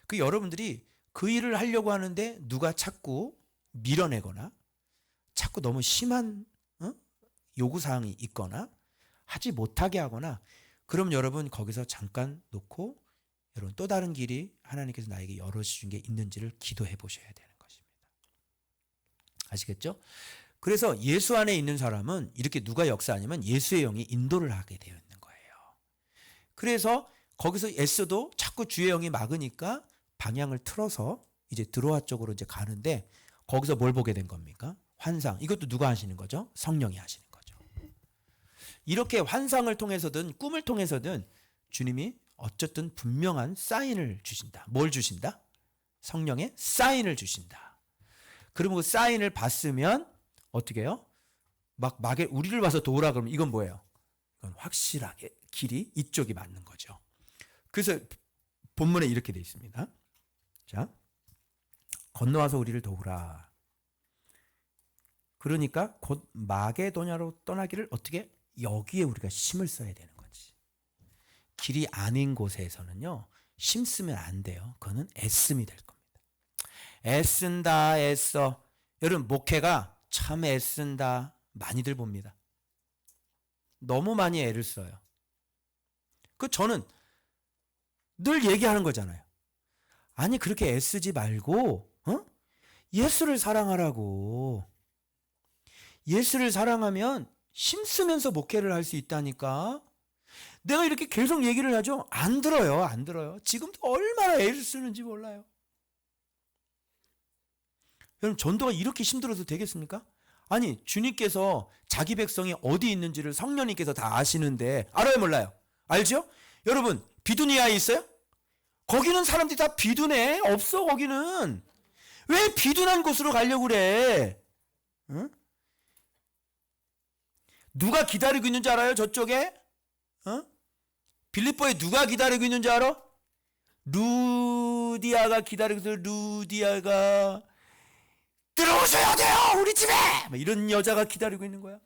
그 여러분들이 그 일을 하려고 하는데 누가 자꾸 밀어내거나 자꾸 너무 심한 요구사항이 있거나 하지 못하게 하거나 그럼 여러분 거기서 잠깐 놓고 여러분 또 다른 길이 하나님께서 나에게 열어주신 게 있는지를 기도해 보셔야 되는 것입니다. 아시겠죠? 그래서 예수 안에 있는 사람은 이렇게 누가 역사하냐면 예수의 영이 인도를 하게 되어 있는 거예요. 그래서 거기서 애써도 자꾸 주의 영이 막으니까 방향을 틀어서 이제 드로아 쪽으로 이제 가는데 거기서 뭘 보게 된 겁니까? 환상. 이것도 누가 하시는 거죠? 성령이 하시는 거죠. 이렇게 환상을 통해서든 꿈을 통해서든 주님이 어쨌든 분명한 사인을 주신다. 뭘 주신다? 성령의 사인을 주신다. 그러면 그 사인을 봤으면 어떻게 해요? 막에 우리를 봐서 도우라 그러면 이건 뭐예요? 이건 확실하게 길이 이쪽이 맞는 거죠. 그래서 본문에 이렇게 되어 있습니다. 자, 건너와서 우리를 도우라. 그러니까 곧 마게도냐로 떠나기를 어떻게? 여기에 우리가 힘을 써야 되는 거지. 길이 아닌 곳에서는요. 힘쓰면 안 돼요. 그거는 애씀이 될 겁니다. 애쓴다 애써. 여러분 목회가 참 애쓴다 많이들 봅니다. 너무 많이 애를 써요. 저는 늘 얘기하는 거잖아요. 아니 그렇게 애쓰지 말고 예수를 사랑하라고. 예수를 사랑하면 힘쓰면서 목회를 할 수 있다니까. 내가 이렇게 계속 얘기를 하죠. 안 들어요. 안 들어요. 지금도 얼마나 애를 쓰는지 몰라요. 여러분 전도가 이렇게 힘들어도 되겠습니까? 아니 주님께서 자기 백성이 어디 있는지를 성령님께서 다 아시는데 알아요 몰라요? 알죠? 여러분 비두니아에 있어요? 거기는 사람들이 다 비둔해. 없어 거기는. 왜 비둔한 곳으로 가려고 그래? 응? 누가 기다리고 있는지 알아요? 저쪽에? 빌립보에 누가 기다리고 있는지 알아? 루디아가 기다리고 있어요. 루디아가 들어오셔야 돼요 우리 집에. 이런 여자가 기다리고 있는 거야.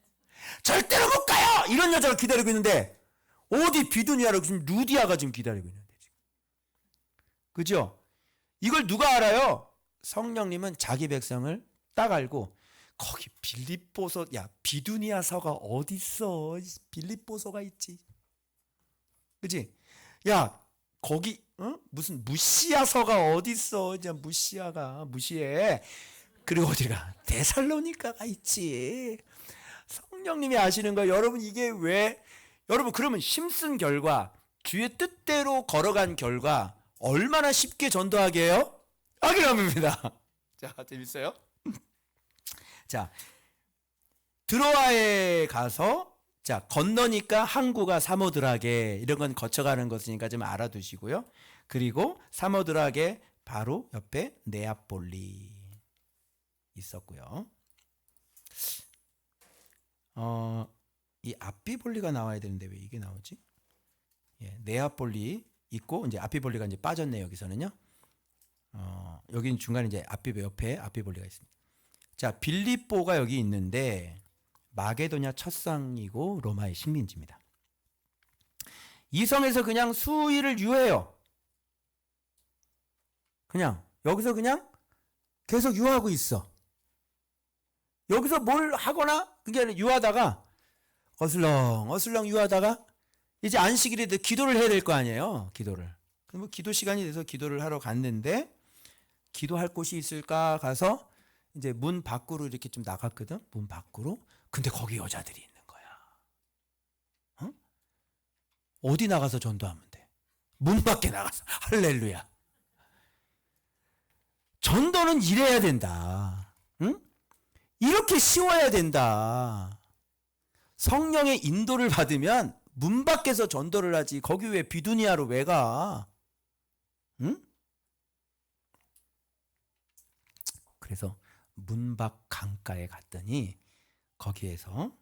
절대로 못 가요. 이런 여자가 기다리고 있는데 어디 비두니아로 지금 루디아가 지금 기다리고 있는데 지금. 그죠? 이걸 누가 알아요? 성령님은 자기 백성을 딱 알고 거기 빌립보서 야 비두니아서가 어디 있어? 빌립보서가 있지. 그지? 야 거기 무슨 무시아서가 어디 있어? 이제 무시아가 무시해. 그리고 어디가 데살로니가가 있지. 성령님이 아시는 거예요. 여러분 이게 왜 여러분 그러면 힘쓴 결과 주의 뜻대로 걸어간 결과 얼마나 쉽게 전도하게 해요? 아기람입니다. 자 재밌어요? 자 드로아에 가서 자 건너니까 항구가 사모드락에 이런 건 거쳐가는 것이니까 좀 알아두시고요. 그리고 사모드락에 바로 옆에 네아폴리 있었고요. 이 아피볼리가 나와야 되는데 왜 이게 나오지? 예, 네아폴리 있고 이제 아피볼리가 이제 빠졌네 여기서는요. 여기는 중간에 이제 옆에 아피볼리가 있습니다. 자, 빌립보가 여기 있는데 마게도냐 첫상이고 로마의 식민지입니다. 이 성에서 그냥 수일을 유해요. 그냥 여기서 그냥 계속 유하고 있어. 여기서 뭘 하거나 그게 아니라 유하다가 어슬렁 유하다가 이제 안식일에 기도를 해야 될 거 아니에요. 기도를. 그럼 기도 시간이 돼서 기도를 하러 갔는데 기도할 곳이 있을까 가서 이제 문 밖으로 이렇게 좀 나갔거든. 문 밖으로. 근데 거기 여자들이 있는 거야. 어디 나가서 전도하면 돼? 문 밖에 나가서. 할렐루야. 전도는 이래야 된다. 응? 이렇게 쉬워야 된다. 성령의 인도를 받으면 문 밖에서 전도를 하지. 거기 왜 비두니아로 왜 가? 응? 그래서 문 밖 강가에 갔더니 거기에서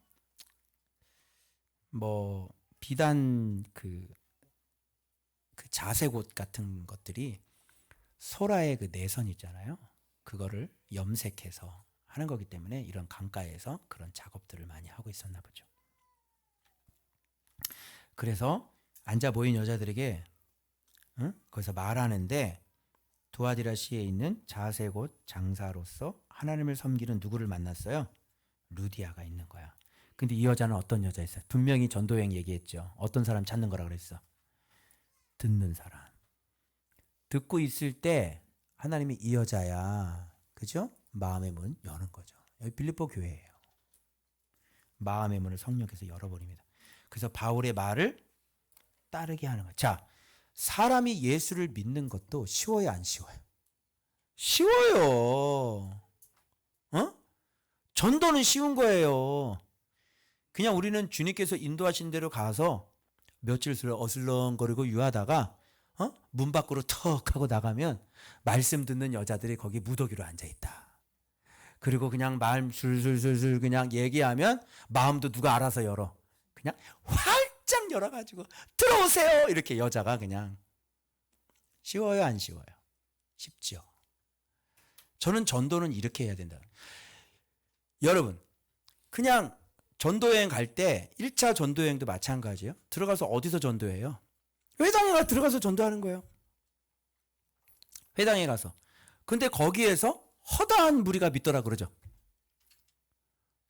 뭐 비단 그 자색옷 같은 것들이 소라의 그 내선 있잖아요. 그거를 염색해서 하는 거기 때문에 이런 강가에서 그런 작업들을 많이 하고 있었나 보죠. 그래서 앉아 모인 여자들에게 거기서 말하는데 두아디라시에 있는 자색 장사로서 하나님을 섬기는 누구를 만났어요? 루디아가 있는 거야. 근데 이 여자는 어떤 여자였어요? 분명히 전도여행 얘기했죠. 어떤 사람 찾는 거라 그랬어? 듣는 사람. 듣고 있을 때 하나님이 이 여자야. 그죠? 마음의 문 여는 거죠. 여기 빌립보 교회예요. 마음의 문을 성령께서 열어버립니다. 그래서 바울의 말을 따르게 하는 거예요. 자, 사람이 예수를 믿는 것도 쉬워요, 안 쉬워요? 쉬워요. 전도는 쉬운 거예요. 그냥 우리는 주님께서 인도하신 대로 가서 며칠 어슬렁거리고 유하다가 문 밖으로 턱 하고 나가면 말씀 듣는 여자들이 거기 무더기로 앉아있다. 그리고 그냥 말 술술술술 그냥 얘기하면 마음도 누가 알아서 열어. 그냥 활짝 열어가지고 들어오세요. 이렇게 여자가 그냥. 쉬워요, 안 쉬워요? 쉽죠. 저는 전도는 이렇게 해야 된다. 여러분, 그냥 전도여행 갈 때 1차 전도여행도 마찬가지예요. 들어가서 어디서 전도해요? 회당에 들어가서 전도하는 거예요. 회당에 가서. 근데 거기에서 허다한 무리가 믿더라 그러죠.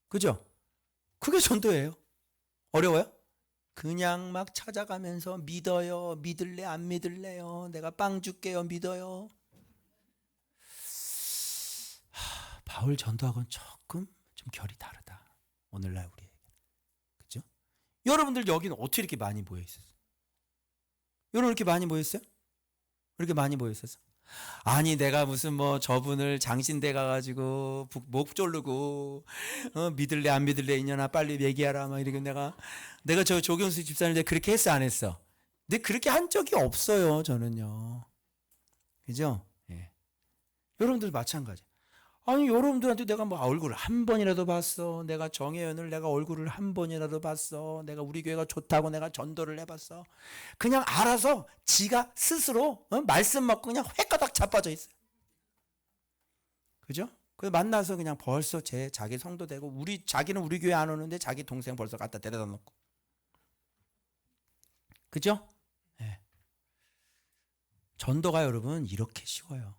그죠? 그게 전도예요. 어려워요? 그냥 막 찾아가면서 믿어요. 믿을래 안 믿을래요. 내가 빵 줄게요. 믿어요. 바울 전도하고는 조금 좀 결이 다르다. 오늘날 우리에게. 그죠? 여러분들 여기는 어떻게 이렇게 많이 모여 있었어요? 여러분 이렇게 많이 모였어요? 이렇게 많이 모였었어? 아니 내가 무슨 뭐 저분을 장신대 가가지고 목 졸르고 믿을래 안 믿을래 이년아 빨리 얘기하라 막 이러고 내가 저 조경수 집사님한테 그렇게 했어 안 했어? 근데 그렇게 한 적이 없어요 저는요. 그죠? 예. 여러분들 마찬가지. 아니 여러분들한테 내가 뭐 얼굴을 한 번이라도 봤어. 내가 정혜연을 내가 얼굴을 한 번이라도 봤어. 내가 우리 교회가 좋다고 내가 전도를 해봤어. 그냥 알아서 지가 스스로 말씀 먹고 그냥 횟가닥 자빠져 있어요. 그죠? 그래서 만나서 그냥 벌써 자기 성도 되고 자기는 우리 교회 안 오는데 자기 동생 벌써 갖다 데려다 놓고. 그죠? 네. 전도가 여러분 이렇게 쉬워요.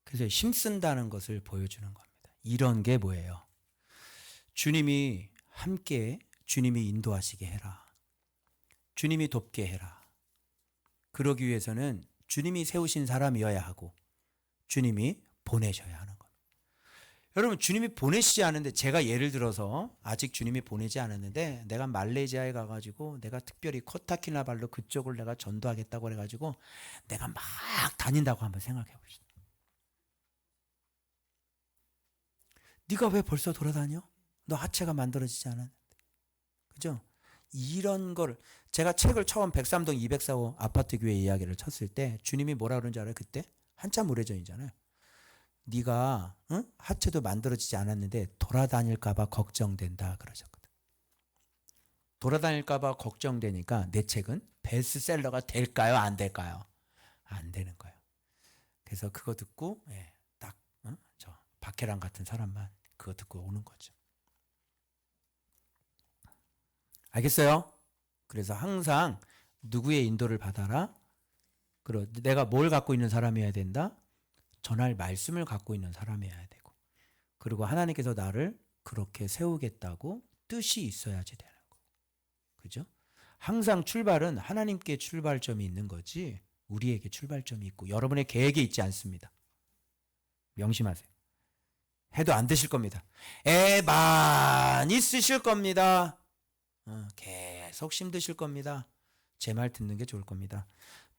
그래서 힘쓴다는 것을 보여주는 겁니다. 이런 게 뭐예요? 주님이 함께 주님이 인도하시게 해라. 주님이 돕게 해라. 그러기 위해서는 주님이 세우신 사람이어야 하고 주님이 보내셔야 하는 겁니다. 여러분 주님이 보내시지 않은데 제가 예를 들어서 아직 주님이 보내지 않았는데 내가 말레이시아에 가가지고 내가 특별히 코타키나발루 그쪽을 내가 전도하겠다고 해가지고 내가 막 다닌다고 한번 생각해 봅시다. 네가 왜 벌써 돌아다녀? 너 하체가 만들어지지 않았는데. 그죠? 이런 걸 제가 책을 처음 103동 204호 아파트 교회 이야기를 쳤을 때 주님이 뭐라 그러는지 알아요? 그때 한참 오래전이잖아요. 네가 하체도 만들어지지 않았는데 돌아다닐까 봐 걱정된다 그러셨거든. 돌아다닐까 봐 걱정되니까 내 책은 베스트셀러가 될까요? 안 될까요? 안 되는 거예요. 그래서 그거 듣고 딱 저 박해랑 같은 사람만 그거 듣고 오는 거죠. 알겠어요? 그래서 항상 누구의 인도를 받아라? 그리고 내가 뭘 갖고 있는 사람이어야 된다? 전할 말씀을 갖고 있는 사람이어야 되고 그리고 하나님께서 나를 그렇게 세우겠다고 뜻이 있어야지 되는 거고. 그죠? 항상 출발은 하나님께 출발점이 있는 거지 우리에게 출발점이 있고 여러분의 계획에 있지 않습니다. 명심하세요. 해도 안 되실 겁니다. 애 많이 쓰실 겁니다. 계속 힘드실 겁니다. 제 말 듣는 게 좋을 겁니다.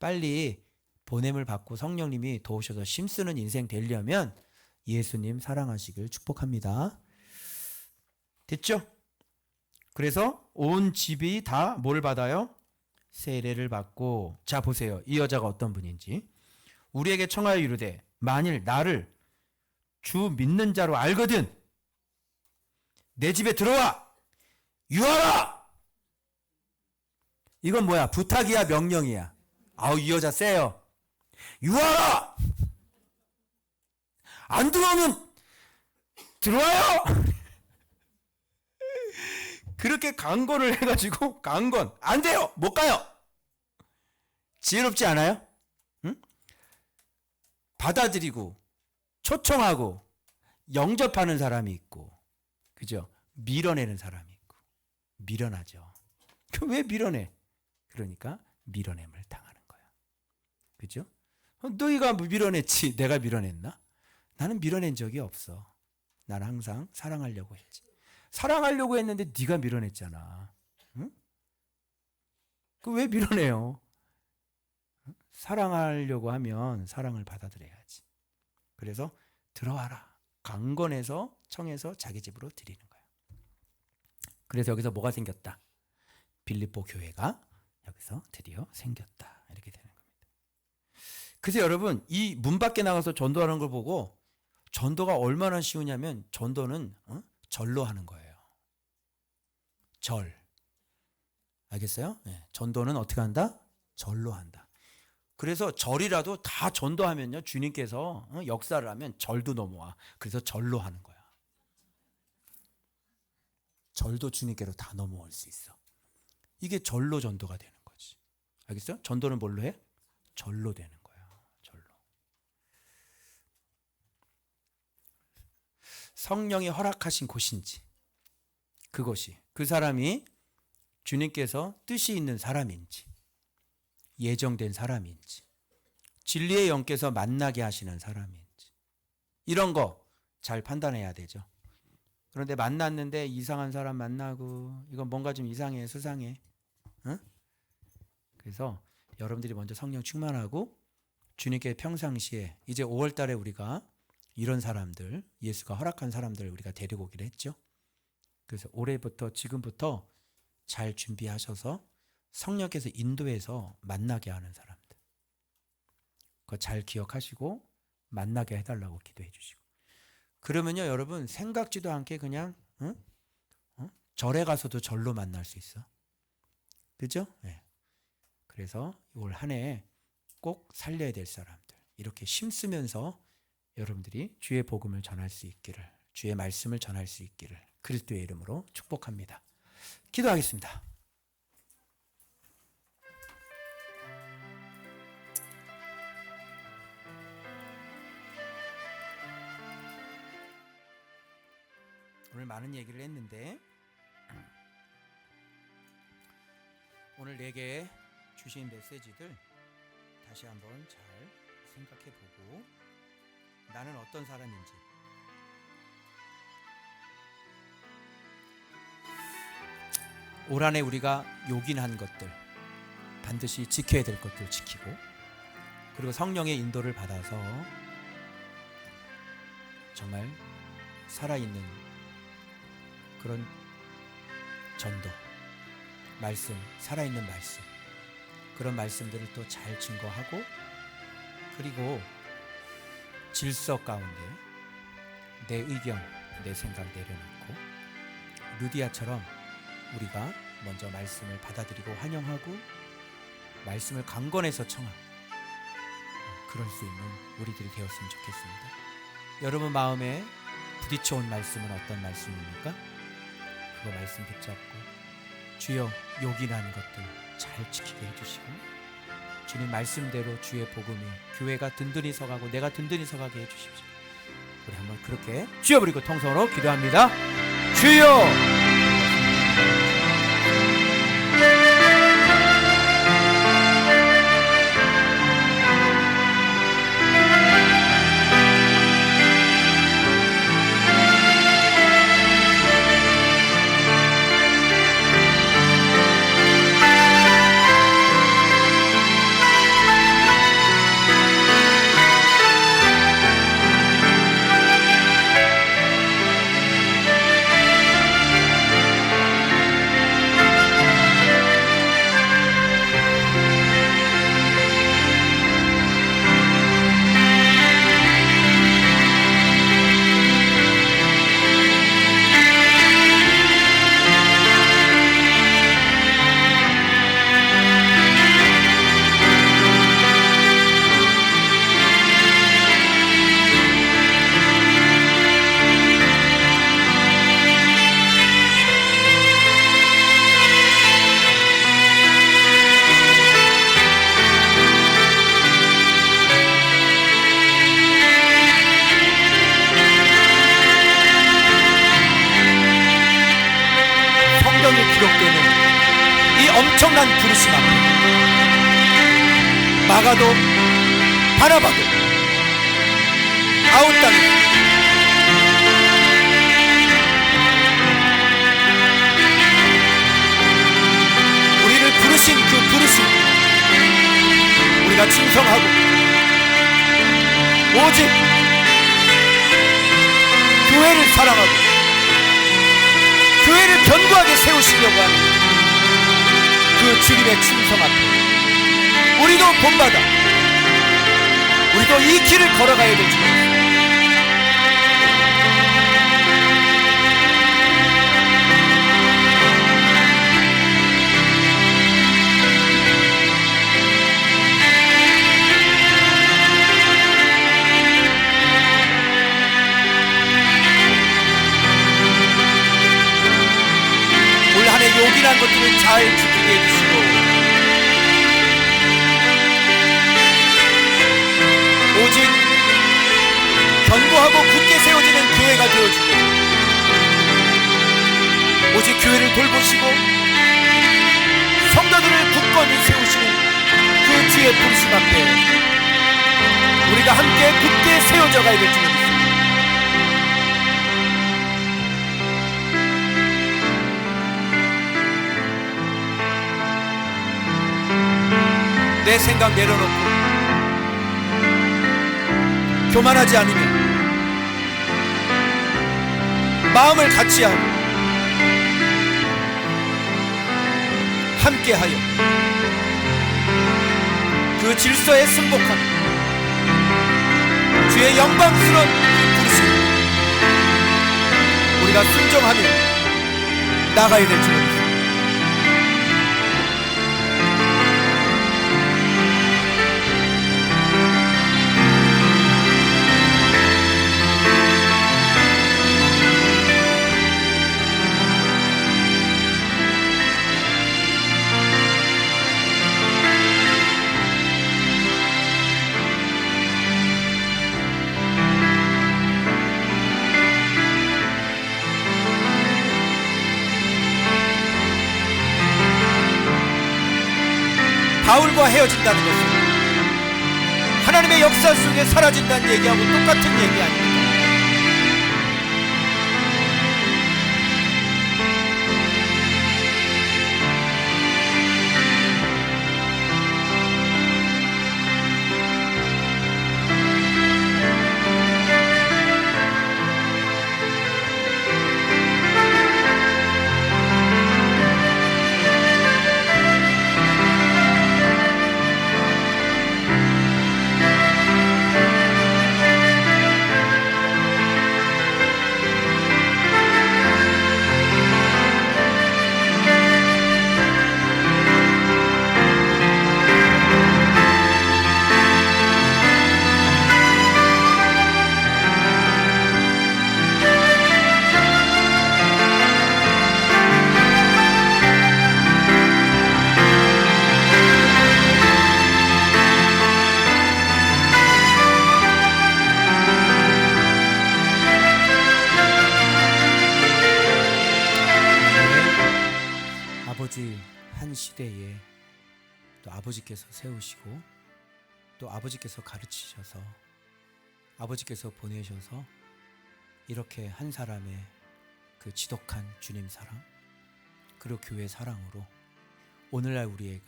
빨리 보냄을 받고 성령님이 도우셔서 힘쓰는 인생 되려면 예수님 사랑하시길 축복합니다. 됐죠? 그래서 온 집이 다 뭘 받아요? 세례를 받고 자 보세요. 이 여자가 어떤 분인지. 우리에게 청하여 이르되 만일 나를 주 믿는 자로 알거든 내 집에 들어와 유하라. 이건 뭐야? 부탁이야 명령이야? 아우 이 여자 세요. 유하라. 안 들어오면 들어와요. 그렇게 강권을 해가지고 강권 안 돼요. 못 가요. 지혜롭지 않아요? 응? 받아들이고 초청하고 영접하는 사람이 있고, 그죠? 밀어내는 사람이 있고. 밀어나죠. 왜 밀어내? 그러니까 밀어냄을 당하는 거야. 그죠? 너희가 밀어냈지 내가 밀어냈나? 나는 밀어낸 적이 없어. 나는 항상 사랑하려고 했지. 사랑하려고 했는데 네가 밀어냈잖아. 응? 그 왜 밀어내요? 사랑하려고 하면 사랑을 받아들여야지. 그래서 들어와라. 강권해서 청해서 자기 집으로 들이는 거야. 그래서 여기서 뭐가 생겼다? 빌립보 교회가 여기서 드디어 생겼다. 이렇게 되는 겁니다. 그래서 여러분, 이 문 밖에 나가서 전도하는 걸 보고 전도가 얼마나 쉬우냐면, 전도는 절로 하는 거예요. 절. 알겠어요? 네. 전도는 어떻게 한다? 절로 한다. 그래서 절이라도 다 전도하면요, 주님께서 역사를 하면 절도 넘어와. 그래서 절로 하는 거야. 절도 주님께로 다 넘어올 수 있어. 이게 절로 전도가 되는 거지. 알겠어요? 전도는 뭘로 해? 절로 되는 거야. 절로. 성령이 허락하신 곳인지, 그것이 그 사람이 주님께서 뜻이 있는 사람인지, 예정된 사람인지, 진리의 영께서 만나게 하시는 사람인지, 이런 거 잘 판단해야 되죠. 그런데 만났는데 이상한 사람 만나고, 이건 뭔가 좀 이상해, 수상해. 응? 그래서 여러분들이 먼저 성령 충만하고 주님께 평상시에, 이제 5월 달에 우리가 이런 사람들, 예수가 허락한 사람들을 우리가 데리고 오기로 했죠. 그래서 올해부터, 지금부터 잘 준비하셔서 성령께서 인도해서 만나게 하는 사람들, 그거 잘 기억하시고 만나게 해달라고 기도해 주시고. 그러면요 여러분, 생각지도 않게 그냥 절에 가서도 절로 만날 수 있어. 그죠? 네. 그래서 올 한 해 꼭 살려야 될 사람들, 이렇게 힘쓰면서 여러분들이 주의 복음을 전할 수 있기를, 주의 말씀을 전할 수 있기를 그리스도의 이름으로 축복합니다. 기도하겠습니다. 오늘 많은 얘기를 했는데, 오늘 내게 주신 메시지들 다시 한번 잘 생각해 보고, 나는 어떤 사람인지, 올 한해 우리가 요긴한 것들, 반드시 지켜야 될 것들 지키고, 그리고 성령의 인도를 받아서 정말 살아있는 그런 전도, 말씀, 살아있는 말씀, 그런 말씀들을 또 잘 증거하고, 그리고 질서 가운데 내 의견, 내 생각 내려놓고 루디아처럼 우리가 먼저 말씀을 받아들이고 환영하고 말씀을 강권해서 청하고, 그럴 수 있는 우리들이 되었으면 좋겠습니다. 여러분 마음에 부딪혀온 말씀은 어떤 말씀입니까? 그거 말씀 붙잡고 주여 요긴한 것들 잘 지키게 해주시고, 주님 말씀대로 주의 복음이 교회가 든든히 서가고 내가 든든히 서가게 해주십시오. 우리 한번 그렇게 주여 부르고 통성으로 기도합니다. 주여! 부르심 앞에 마가도 바나바도 아웃 땅에 우리를 부르신 그 부르심 우리가 충성하고 오직 교회를 사랑하고 교회를 견고하게 세우시려고 하는 그 주님의 충성 앞에 우리도 본받아 우리도 이 길을 걸어가야 될 줄 믿습니다. 올 한 해 요긴한 것들은 잘 지키게 해주시고 오직 견고하고 굳게 세워지는 교회가 되어주고 오직 교회를 돌보시고 성도들을 굳건히 세우시는 그 주의 부르심 앞에 우리가 함께 굳게 세워져 가야 될 줄 믿습니다. 내 생각 내려놓고 교만하지 않으면 마음을 같이하고 함께하여 그 질서에 승복하는 주의 영광스러운 부르심 우리가 순종하며 나가야 될 줄 믿습니다. 바울과 헤어진다는 것은 하나님의 역사 속에 사라진다는 얘기하고 똑같은 얘기 아닙니까? 한 시대에 또 아버지께서 세우시고 또 아버지께서 가르치셔서 아버지께서 보내셔서 이렇게 한 사람의 그 지독한 주님 사랑 그리고 교회 사랑으로 오늘날 우리에게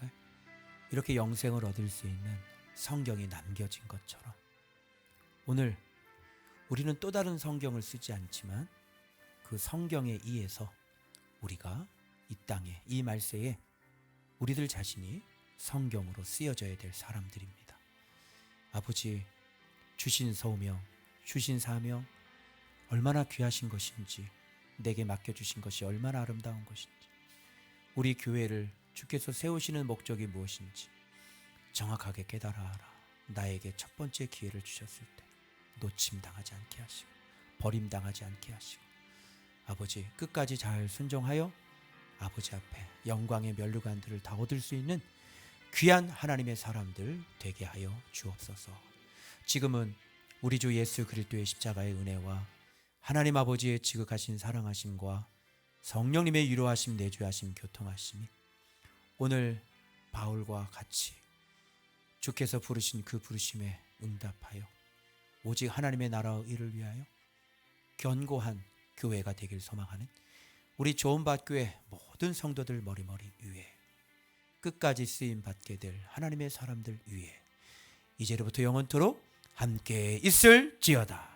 이렇게 영생을 얻을 수 있는 성경이 남겨진 것처럼 오늘 우리는 또 다른 성경을 쓰지 않지만 그 성경에 의해서 우리가 이 땅에 이 말세에 우리들 자신이 성경으로 쓰여져야 될 사람들입니다. 아버지 주신 소명, 주신 사명 얼마나 귀하신 것인지 내게 맡겨주신 것이 얼마나 아름다운 것인지 우리 교회를 주께서 세우시는 목적이 무엇인지 정확하게 깨달아라. 나에게 첫 번째 기회를 주셨을 때 놓침당하지 않게 하시고 버림당하지 않게 하시고 아버지 끝까지 잘 순종하여 아버지 앞에 영광의 면류관들을 다 얻을 수 있는 귀한 하나님의 사람들 되게 하여 주옵소서. 지금은 우리 주 예수 그리스도의 십자가의 은혜와 하나님 아버지의 지극하신 사랑하심과 성령님의 위로하심 내주하심 교통하심이 오늘 바울과 같이 주께서 부르신 그 부르심에 응답하여 오직 하나님의 나라의 일을 위하여 견고한 교회가 되길 소망하는 우리 좋은밭교회 모든 성도들 머리머리 위에 끝까지 쓰임 받게 될 하나님의 사람들 위에 이제로부터 영원토록 함께 있을지어다.